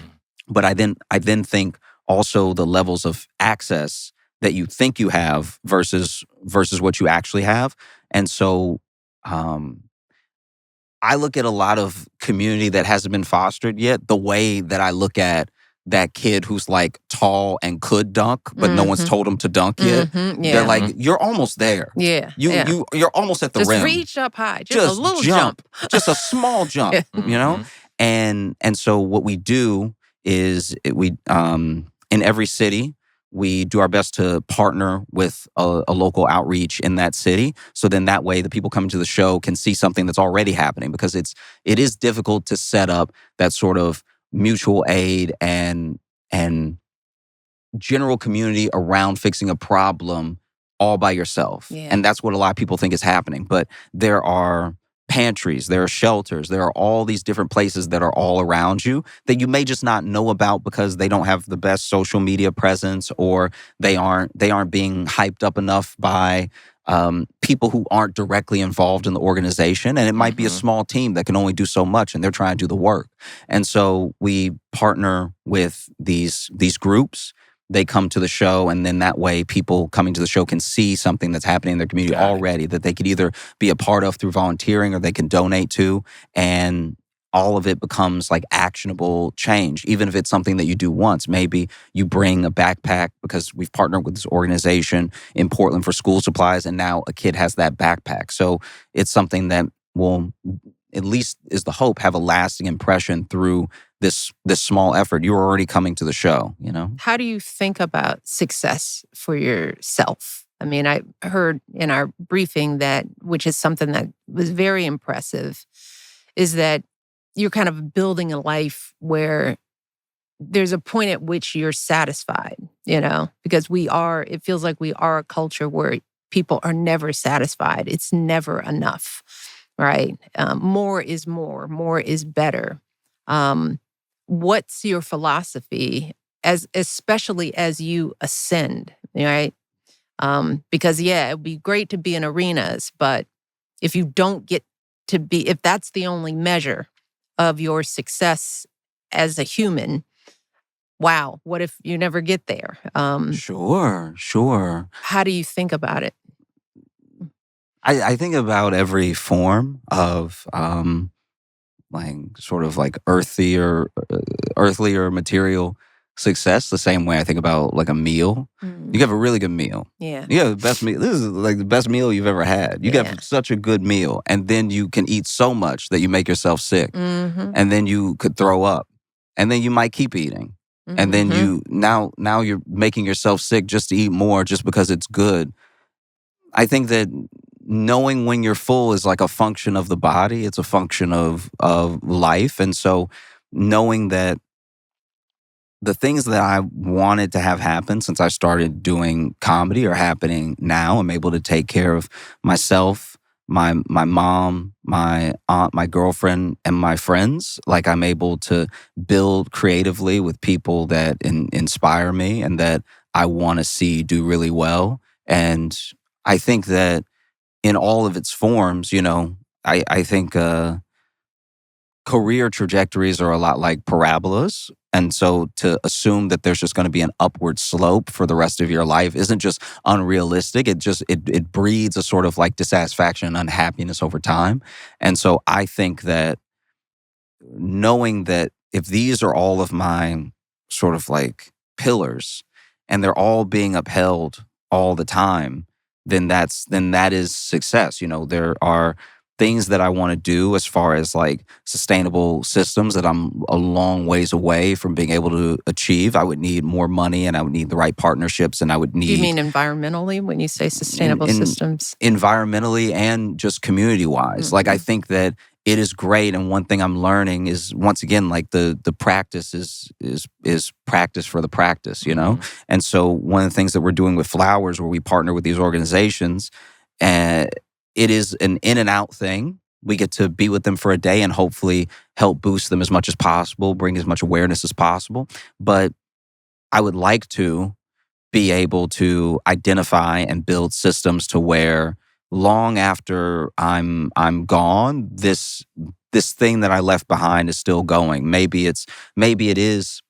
But I then think also the levels of access that you think you have versus what you actually have. And so I look at a lot of community that hasn't been fostered yet the way that I look at that kid who's like tall and could dunk, but no one's told him to dunk yet. Yeah. They're like, you're almost there. Yeah. You're almost at the Just rim. reach up high. Just a little jump. Just a small jump, And so what we do is we in every city, we do our best to partner with a local outreach in that city. So then that way the people coming to the show can see something that's already happening, because it is difficult to set up that sort of mutual aid and general community around fixing a problem all by yourself. Yeah. And that's what a lot of people think is happening. But there are pantries, there are shelters, there are all these different places that are all around you that you may just not know about because they don't have the best social media presence, or they aren't being hyped up enough by people who aren't directly involved in the organization. And it might be a small team that can only do so much, and they're trying to do the work. And so we partner with these groups. They come to the show, and then that way people coming to the show can see something that's happening in their community already that they could either be a part of through volunteering, or they can donate to. And all of it becomes like actionable change, even if it's something that you do once. Maybe you bring a backpack because we've partnered with this organization in Portland for school supplies, and now a kid has that backpack. So it's something that will, at least is the hope, have a lasting impression through this small effort. You were already coming to the show, How do you think about success for yourself? I mean, I heard in our briefing that, which is something that was very impressive, is that you're kind of building a life where there's a point at which you're satisfied, because it feels like we are a culture where people are never satisfied. It's never enough, right? More is more is better. What's your philosophy, especially as you ascend, right? Because it would be great to be in arenas, but if you don't get to be, if that's the only measure of your success as a human, wow, what if you never get there? Sure. How do you think about it? I think about every form of like sort of like earthly or material success the same way I think about like a meal. You have a really good meal. Yeah. You have the best meal. This is like the best meal you've ever had. You have such a good meal, and then you can eat so much that you make yourself sick, and then you could throw up, and then you might keep eating, and then you now you're making yourself sick just to eat more just because it's good. I think that knowing when you're full is like a function of the body. It's a function of life. And so knowing that the things that I wanted to have happen since I started doing comedy are happening now. I'm able to take care of myself, my mom, my aunt, my girlfriend, and my friends. Like I'm able to build creatively with people that inspire me and that I want to see do really well. And I think that in all of its forms, I think career trajectories are a lot like parabolas. And so to assume that there's just going to be an upward slope for the rest of your life isn't just unrealistic. It breeds a sort of like dissatisfaction and unhappiness over time. And so I think that knowing that if these are all of my sort of like pillars and they're all being upheld all the time, then that is success. There are things that I want to do as far as like sustainable systems that I'm a long ways away from being able to achieve. I would need more money and I would need the right partnerships and I would need... Do you mean environmentally when you say sustainable systems? Environmentally and just community-wise. Like I think that it is great, and one thing I'm learning is once again like the practice is practice for the practice, And so one of the things that we're doing with Flowers, where we partner with these organizations, it is an in and out thing. We get to be with them for a day and hopefully help boost them as much as possible, bring as much awareness as possible. But I would like to be able to identify and build systems to where long after I'm gone, this thing that I left behind is still going. Maybe it is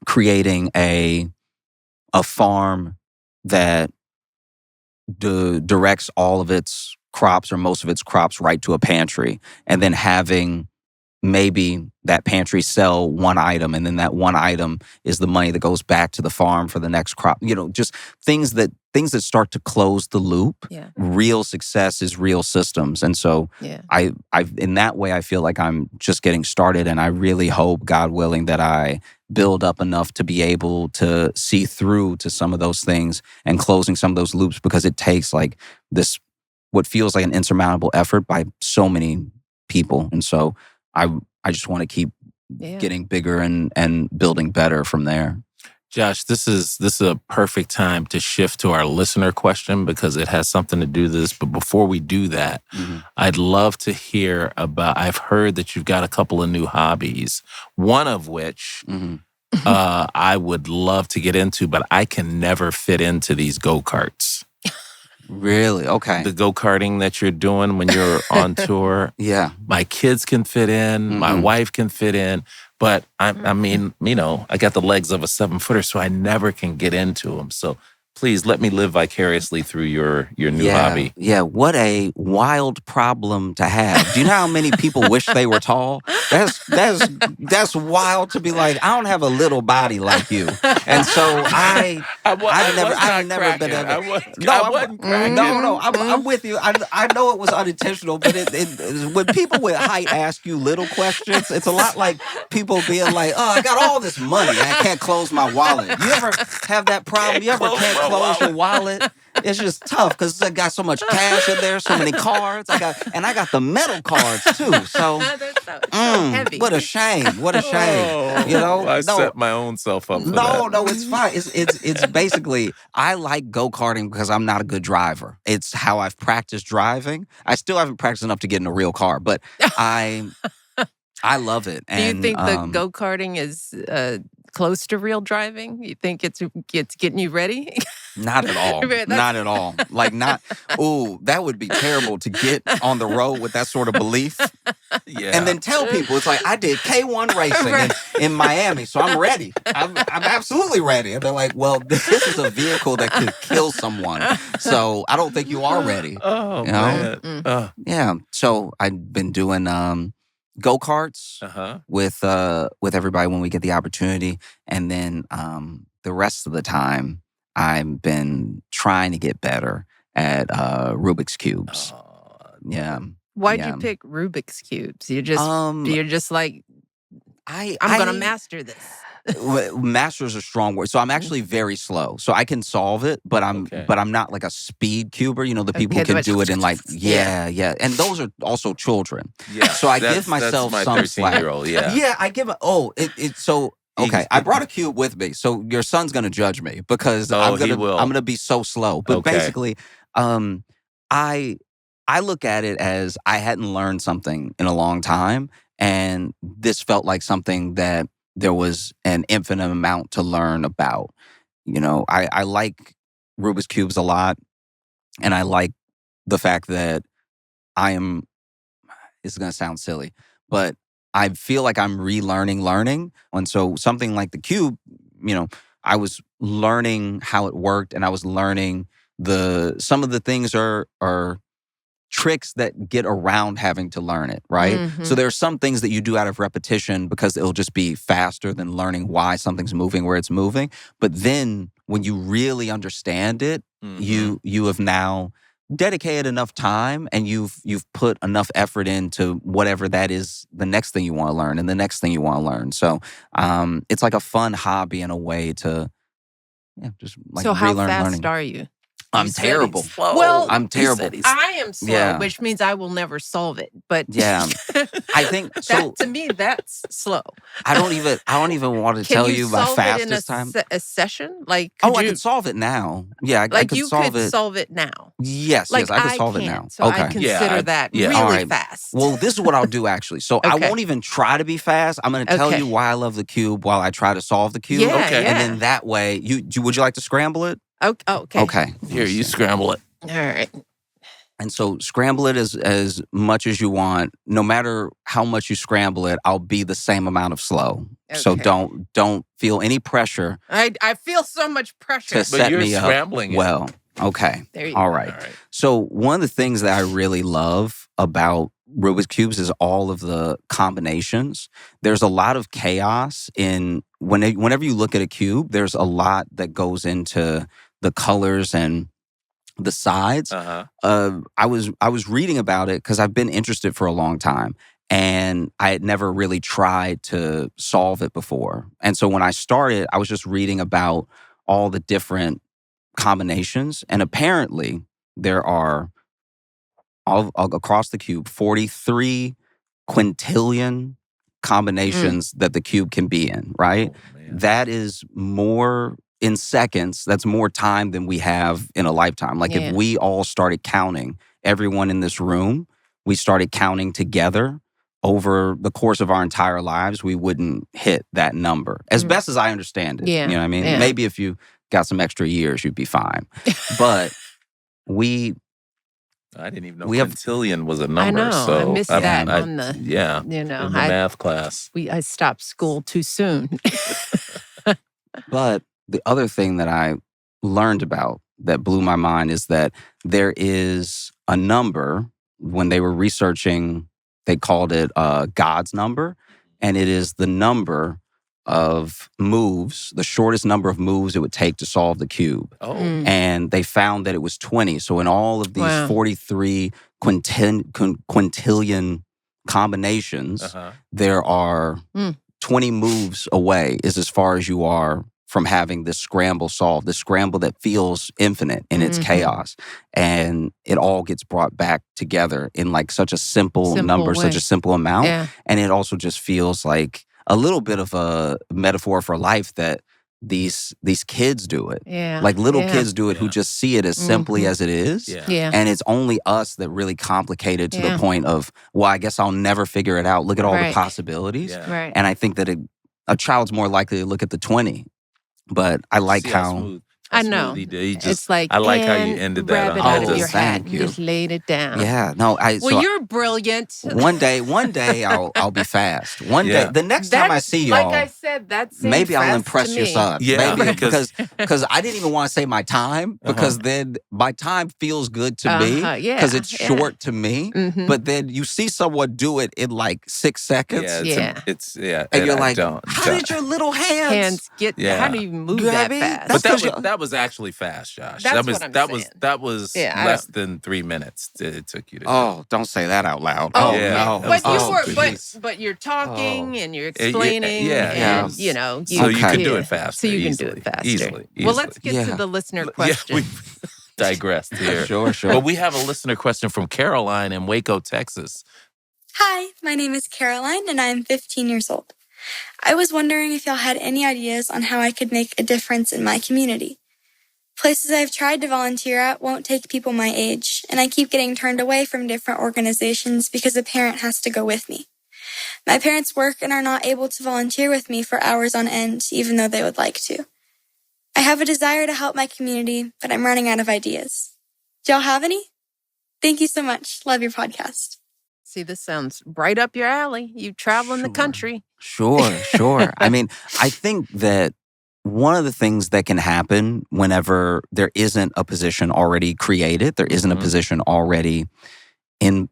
creating a farm that directs all of its crops or most of its crops right to a pantry, and then having maybe that pantry sell one item, and then that one item is the money that goes back to the farm for the next crop. Just things that start to close the loop. Yeah. Real success is real systems. And so I in that way, I feel like I'm just getting started, and I really hope, God willing, that I build up enough to be able to see through to some of those things and closing some of those loops, because it takes like this, what feels like an insurmountable effort by so many people. And so I just want to keep getting bigger and building better from there. Josh, this is a perfect time to shift to our listener question because it has something to do with this. But before we do that, I'd love to hear about, I've heard that you've got a couple of new hobbies, one of which I would love to get into, but I can never fit into these go-karts. Really? Okay. The go-karting that you're doing when you're on tour. Yeah. My kids can fit in. My wife can fit in. But I mean, I got the legs of a 7-footer, so I never can get into them. So please let me live vicariously through your new hobby. Yeah, what a wild problem to have. Do you know how many people wish they were tall? That's wild to be like, I don't have a little body like you. And so I've never been able. I'm with you. I know it was unintentional, but when people with height ask you little questions, it's a lot like people being like, oh, I got all this money, I can't close my wallet. You ever have that problem? You ever can't close your wallet? It's just tough because I got so much cash in there, so many cards. I got the metal cards too. So, heavy. What a shame! What a shame! I set my own self up for that. No, it's fine. It's basically, I like go-karting because I'm not a good driver. It's how I've practiced driving. I still haven't practiced enough to get in a real car, but I love it. Do you think the go-karting is close to real driving? You think it's getting you ready? Not at all. Not at all. Like not, ooh, that would be terrible to get on the road with that sort of belief. Yeah. And then tell people, it's like, I did K1 racing in Miami, so I'm ready. I'm absolutely ready. And they're like, well, this is a vehicle that could kill someone. So I don't think you are ready. Oh, you know? man. Yeah. So I've been doing go-karts with everybody when we get the opportunity. And then the rest of the time, I've been trying to get better at Rubik's Cubes. Yeah. Why'd you pick Rubik's Cubes? You're just like, I'm going to master this. Master is a strong word. So I'm actually very slow. So I can solve it, but I'm not like a speed cuber. You know, the people who can do it in like, yeah. And those are also children. Yeah. So I give myself that's my some slack. 13-year-old, yeah. Yeah, I give okay, I brought a cube with me, so your son's gonna judge me because I'm gonna be so slow. But basically, I look at it as I hadn't learned something in a long time, and this felt like something that there was an infinite amount to learn about. You know, I like Rubik's Cubes a lot, and I like the fact that this is gonna sound silly, but I feel like I'm learning. And so something like the cube, you know, I was learning how it worked, and I was learning some of the things are tricks that get around having to learn it, right? Mm-hmm. So there are some things that you do out of repetition because it'll just be faster than learning why something's moving where it's moving. But then when you really understand it, you have now dedicated enough time and you've put enough effort into whatever that is, the next thing you want to learn and the next thing you want to learn. So it's like a fun hobby in a way to just like so relearn how fast learning. are you? I'm terrible. Well, I'm terrible. I am slow, which means I will never solve it. But yeah, I think so. To me, that's slow. I don't even want to tell you my fastest time. A session, like I could solve it now. Yeah, I could solve it. Solve it now. Yes, I could solve it now. So I consider that really fast. Well, this is what I'll do actually. So I won't even try to be fast. I'm going to tell you why I love the cube while I try to solve the cube. Yeah, and then that way, would you like to scramble it? Okay. Okay. Here, you scramble it. All right. And so scramble it as much as you want. No matter how much you scramble it, I'll be the same amount of slow. Okay. So don't feel any pressure. I feel so much pressure. To set me up scrambling well. Okay. There you All go. right. So one of the things that I really love about Rubik's Cubes is all of the combinations. There's a lot of chaos whenever you look at a cube, there's a lot that goes into the colors and the sides. I was reading about it because I've been interested for a long time, and I had never really tried to solve it before. And so when I started, I was just reading about all the different combinations, and apparently there are all across the cube 43 quintillion combinations that the cube can be in. Right, that is more. In seconds, that's more time than we have in a lifetime. Like if we all started counting, everyone in this room, we started counting together over the course of our entire lives, we wouldn't hit that number. As best as I understand it. Yeah. You know what I mean? Yeah. Maybe if you got some extra years, you'd be fine. But I didn't even know quintillion was a number. I know. So I missed that on the in the math class. I stopped school too soon. But the other thing that I learned about that blew my mind is that there is a number, when they were researching, they called it God's number, and it is the number of moves, the shortest number of moves it would take to solve the cube. Oh. And they found that it was 20. So in all of these 43 quintillion combinations, there are 20 moves away is as far as you are from having this scramble solved, this scramble that feels infinite in its chaos. And it all gets brought back together in like such a simple number, way. such a simple amount. Yeah. And it also just feels like a little bit of a metaphor for life that these kids do it. Yeah. Like little kids do it who just see it as simply as it is. Yeah. And it's only us that really complicate it to the point of, well, I guess I'll never figure it out. Look at all the possibilities. Yeah. Right. And I think that a child's more likely to look at the 20. But I like how I know. It's like, I like how you and ended that grab on it that. out of your Just- hat thank and you. just laid it down. Yeah, no, Well, you're brilliant. one day I'll be fast. One day, Yeah. the next time I see like y'all, I said, that seems maybe I'll fast impress to your me. son. Yeah, Maybe because- because I didn't even want to say my time because then my time feels good to me Yeah, because it's yeah. short to me. Mhm. But then you see someone do it in like 6 seconds, and you're like, how did your little hands? get? Yeah. How do you move You know what I that mean? fast? That's But 'cause you- that was actually fast, Josh. That's what I'm saying. That was Yeah, I less don't- than 3 minutes it took you to do. Oh, don't say that out loud. Oh, Oh, yeah. no. But you Oh, were, jeez. but you're talking Oh. and you're explaining, yeah. and you know, So you could do yeah. it faster. So you can easily, do it faster. Easily. Well, let's get to Yeah. the listener Yeah, question. we digressed here. Sure. But we have a listener question from Caroline in Waco, Texas. Hi, my name is Caroline and I'm 15 years old. I was wondering if y'all had any ideas on how I could make a difference in my community. Places I've tried to volunteer at won't take people my age, and I keep getting turned away from different organizations because a parent has to go with me. My parents work and are not able to volunteer with me for hours on end, even though they would like to. I have a desire to help my community, but I'm running out of ideas. Do y'all have any? Thank you so much. Love your podcast. See, this sounds right up your alley. You travel in the country. Sure. I mean, I think that one of the things that can happen whenever there isn't a position already created, there isn't a position already in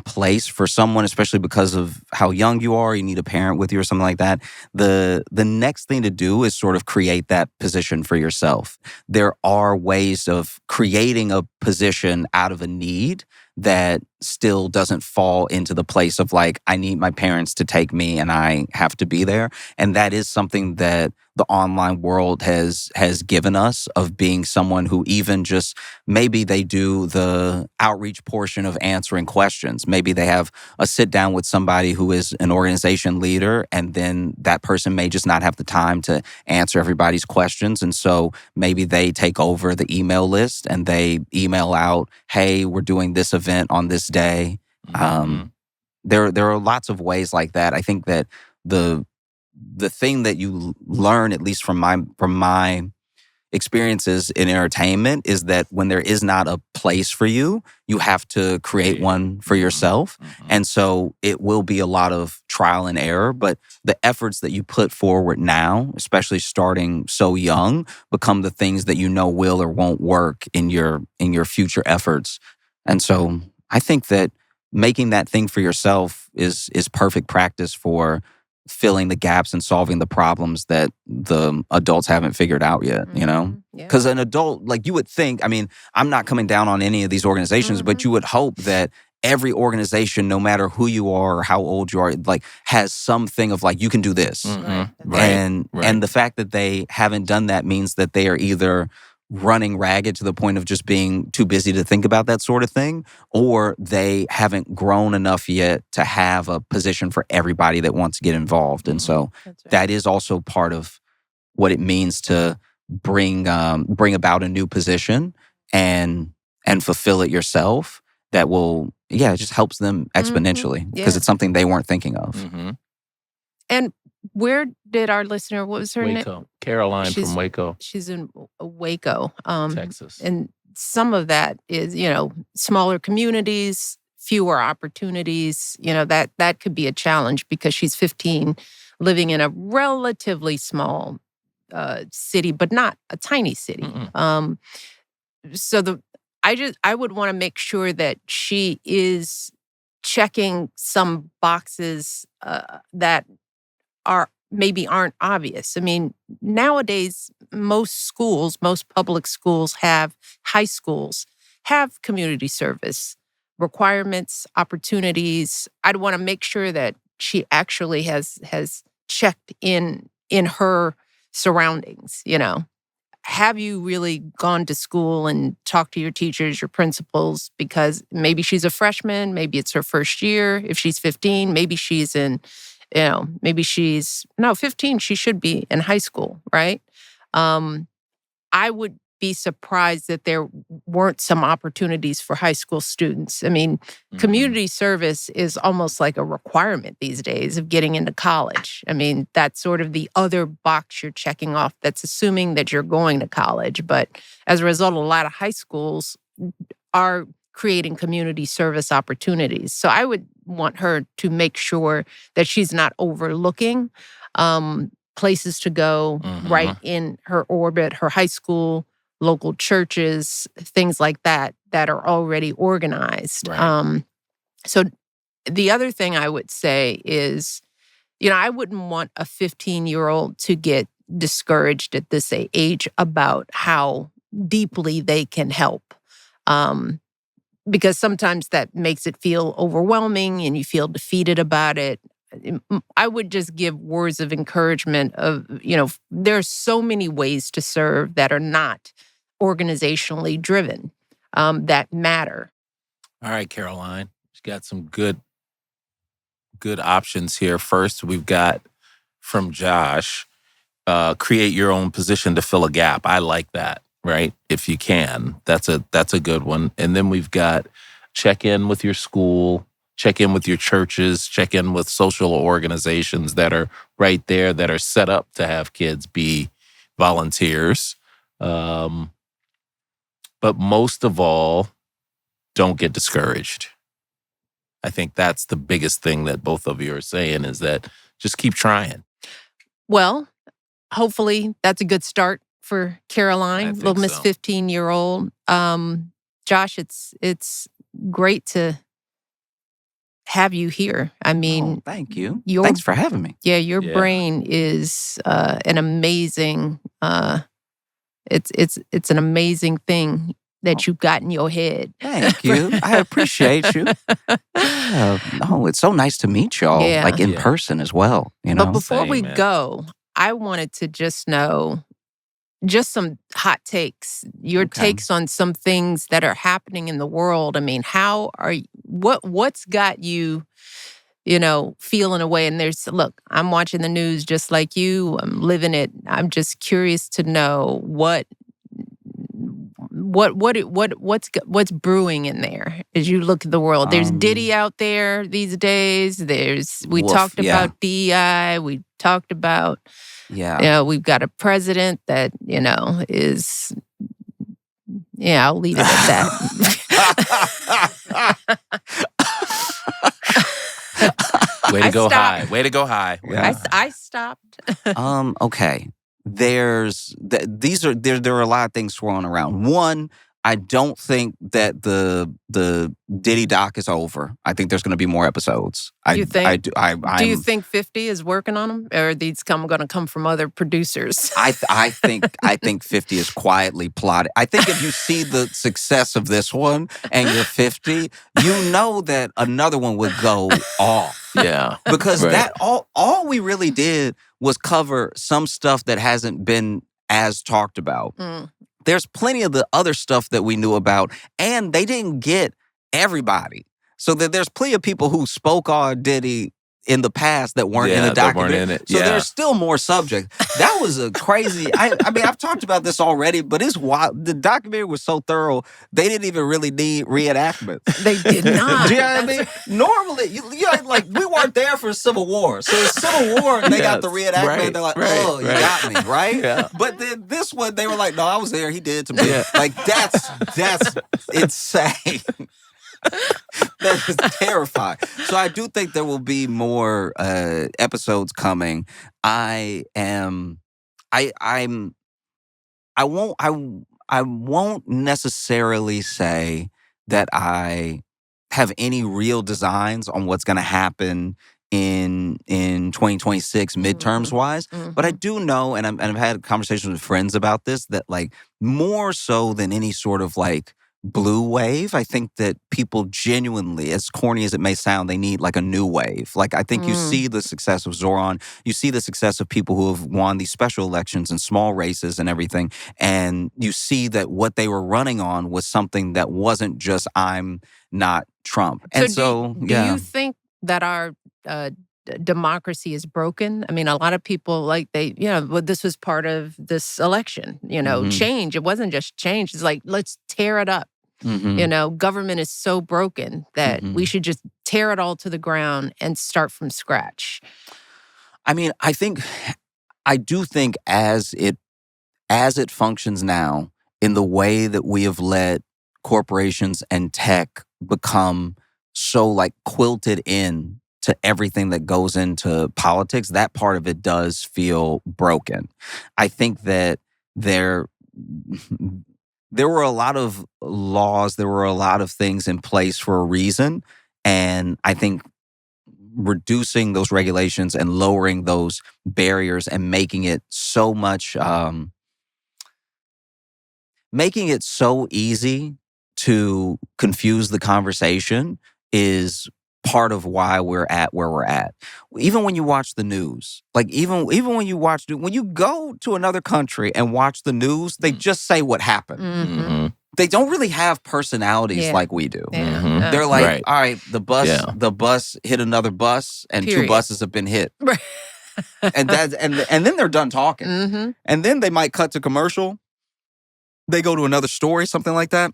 place for someone, especially because of how young you are, you need a parent with you or something like that. The next thing to do is sort of create that position for yourself. There are ways of creating a position out of a need that still doesn't fall into the place of like, I need my parents to take me and I have to be there. And that is something that the online world has given us, of being someone who even just maybe they do the outreach portion of answering questions. Maybe they have a sit down with somebody who is an organization leader, and then that person may just not have the time to answer everybody's questions. And so maybe they take over the email list and they email out, hey, we're doing this event on this day. There are lots of ways like that. I think that the thing that you learn, at least from my experiences in entertainment, is that when there is not a place for you, you have to create one for yourself. And so it will be a lot of trial and error, but the efforts that you put forward now, especially starting so young, become the things that you know will or won't work in your future efforts. And so I think that making that thing for yourself is perfect practice for filling the gaps and solving the problems that the adults haven't figured out yet, you know? Because an adult, like you would think, I mean, I'm not coming down on any of these organizations, but you would hope that every organization, no matter who you are or how old you are, like has something of like, you can do this. And the fact that they haven't done that means that they are either running ragged to the point of just being too busy to think about that sort of thing, or they haven't grown enough yet to have a position for everybody that wants to get involved. And so that is also part of what it means to bring about a new position and fulfill it yourself. That will, it just helps them exponentially because it's something they weren't thinking of. And where did our listener, what was her name? Waco. Caroline from Waco. She's in Waco, Texas. And some of that is, smaller communities, fewer opportunities. That could be a challenge because she's 15, living in a relatively small city, but not a tiny city. So I would want to make sure that she is checking some boxes that aren't obvious. I mean, nowadays, most public schools high schools have community service requirements, opportunities. I'd want to make sure that she actually has checked in her surroundings, Have you really gone to school and talked to your teachers, your principals? Because maybe she's a freshman, maybe it's her first year. If she's 15, maybe she's in 15, she should be in high school, right? I would be surprised that there weren't some opportunities for high school students. I mean, community service is almost like a requirement these days of getting into college. I mean, that's sort of the other box you're checking off that's assuming that you're going to college. But as a result, a lot of high schools are creating community service opportunities. So I would want her to make sure that she's not overlooking places to go right in her orbit, her high school, local churches, things like that are already organized. Right. So the other thing I would say is, I wouldn't want a 15-year-old to get discouraged at this age about how deeply they can help. Because sometimes that makes it feel overwhelming and you feel defeated about it. I would just give words of encouragement of, there's so many ways to serve that are not organizationally driven, that matter. All right, Caroline. She's got some good options here. First, we've got from Josh, create your own position to fill a gap. I like that. Right? If you can, that's a good one. And then we've got check in with your school, check in with your churches, check in with social organizations that are right there that are set up to have kids be volunteers. But most of all, don't get discouraged. I think that's the biggest thing that both of you are saying is that just keep trying. Well, hopefully that's a good start for Caroline, little Miss 15-year-old. Josh, it's great to have you here. I mean, thank you. Thanks for having me. Yeah, your brain is an amazing. It's an amazing thing that you've got in your head. Thank you. I appreciate you. It's so nice to meet y'all, like in person as well. But before we go, I wanted to just know. Just some hot takes, your takes on some things that are happening in the world. I mean, what's got you, feeling away? And look, I'm watching the news just like you. I'm living it. I'm just curious to know what's brewing in there as you look at the world. There's Diddy out there these days. We talked about DEI. We talked about. Yeah. We've got a president that, is... Yeah, I'll leave it at that. Way to go high. Way to go high. Yeah. I stopped. Okay. There are a lot of things swirling around. One, I don't think that the Diddy doc is over. I think there's going to be more episodes. Do you think 50 is working on them, or are these going to come from other producers? I think 50 is quietly plotted. I think if you see the success of this one and you're 50, you know that another one would go off. Yeah, because that all we really did was cover some stuff that hasn't been as talked about. There's plenty of the other stuff that we knew about, and they didn't get everybody. So that there's plenty of people who spoke on Diddy in the past that weren't in the documentary. So there's still more subject. That was a crazy... I mean, I've talked about this already, but it's wild. The documentary was so thorough, they didn't even really need reenactments. They did not. Do you know what I mean? Normally, we weren't there for Civil War. So in Civil War, they got the reenactment, they're like, you got me, right? Yeah. But then this one, they were like, no, I was there, he did to me. Yeah. Like, that's insane. That is terrifying. So I do think there will be more episodes coming. I won't necessarily say that I have any real designs on what's going to happen in 2026 midterms wise, but I do know, and I've had conversations with friends about this, that like more so than any sort of like blue wave, I think that people genuinely, as corny as it may sound, they need like a new wave. Like I think you see the success of Zoran, you see the success of people who have won these special elections and small races and everything, and you see that what they were running on was something that wasn't just I'm not Trump. And do you think that our democracy is broken. I mean, a lot of people like this was part of this election, change. It wasn't just change. It's like, let's tear it up. Government is so broken that we should just tear it all to the ground and start from scratch. I mean, I do think as it functions now, in the way that we have let corporations and tech become so like quilted in to everything that goes into politics, that part of it does feel broken. I think that there were a lot of laws, there were a lot of things in place for a reason, and I think reducing those regulations and lowering those barriers and making it so much, making it so easy to confuse the conversation is part of why we're at where we're at. Even when you watch the news, like even when you go to another country and watch the news, they just say what happened. They don't really have personalities like we do. They're like, all right, the bus hit another bus, and two buses have been hit. and then they're done talking. And then they might cut to commercial. They go to another story, something like that.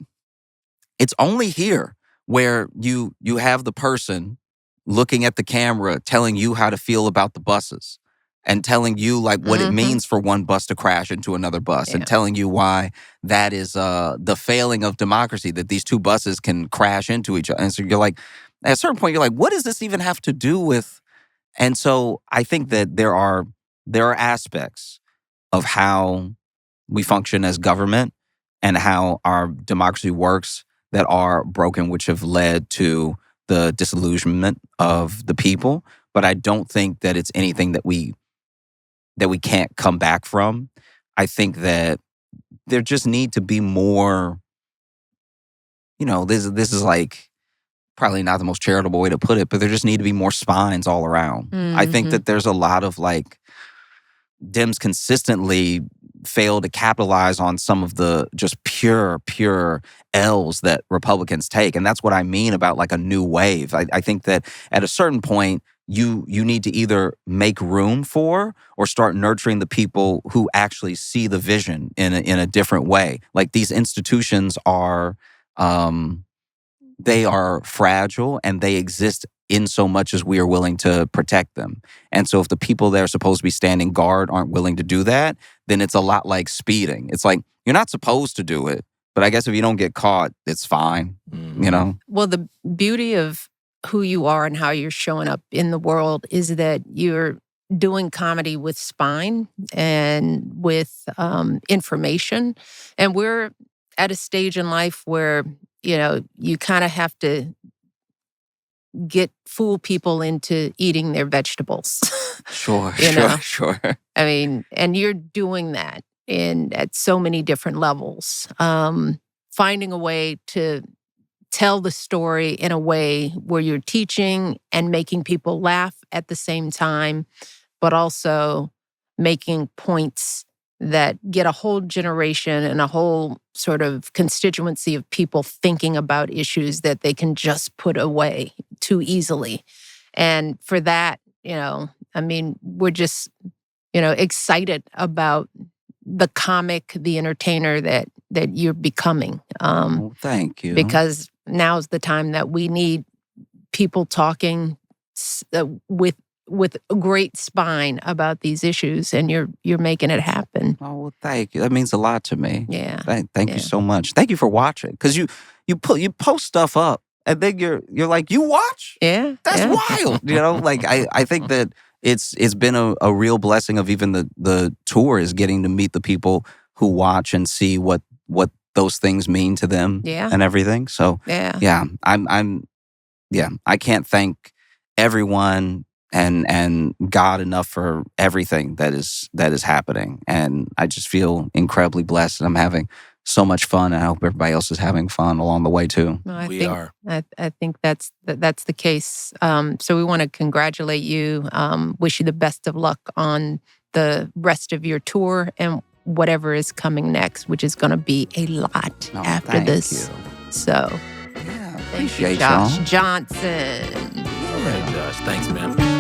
It's only here where you have the person looking at the camera telling you how to feel about the buses and telling you like what it means for one bus to crash into another bus and telling you why that is the failing of democracy, that these two buses can crash into each other. And so you're like, at a certain point, you're like, what does this even have to do with? And so I think that there are aspects of how we function as government and how our democracy works that are broken, which have led to the disillusionment of the people. But I don't think that it's anything that we can't come back from. I think that there just need to be more, this is like probably not the most charitable way to put it, but there just need to be more spines all around. I think that there's a lot of like Dems consistently fail to capitalize on some of the just pure L's that Republicans take. And that's what I mean about like a new wave. I think that at a certain point, you need to either make room for or start nurturing the people who actually see the vision in a different way. Like these institutions are, they are fragile and they exist in so much as we are willing to protect them. And so if the people that are supposed to be standing guard aren't willing to do that, then it's a lot like speeding. It's like, you're not supposed to do it, but I guess if you don't get caught, it's fine, Well, the beauty of who you are and how you're showing up in the world is that you're doing comedy with spine and with information. And we're at a stage in life where, you kind of have to fool people into eating their vegetables. Sure. I mean, and you're doing that at so many different levels. Finding a way to tell the story in a way where you're teaching and making people laugh at the same time, but also making points that get a whole generation and a whole sort of constituency of people thinking about issues that they can just put away too easily. And for that, we're just, excited about the comic, the entertainer that you're becoming. Thank you. Because now's the time that we need people talking with a great spine about these issues, and you're making it happen. Oh, well, thank you. That means a lot to me. Yeah. Thank you so much. Thank you for watching, because you post stuff up, and then you're like, you watch? Yeah. That's wild. Like I think that it's been a real blessing of even the tour is getting to meet the people who watch and see what those things mean to them and everything. So I can't thank everyone and God enough for everything that is happening. And I just feel incredibly blessed, and I'm having so much fun, and I hope everybody else is having fun along the way too. Well, We are. I think that's the case. So we want to congratulate you, wish you the best of luck on the rest of your tour and whatever is coming next, which is going to be a lot after this. You. So Yeah, thank you, appreciate Josh y'all. Johnson. All right, Josh. Thanks, man.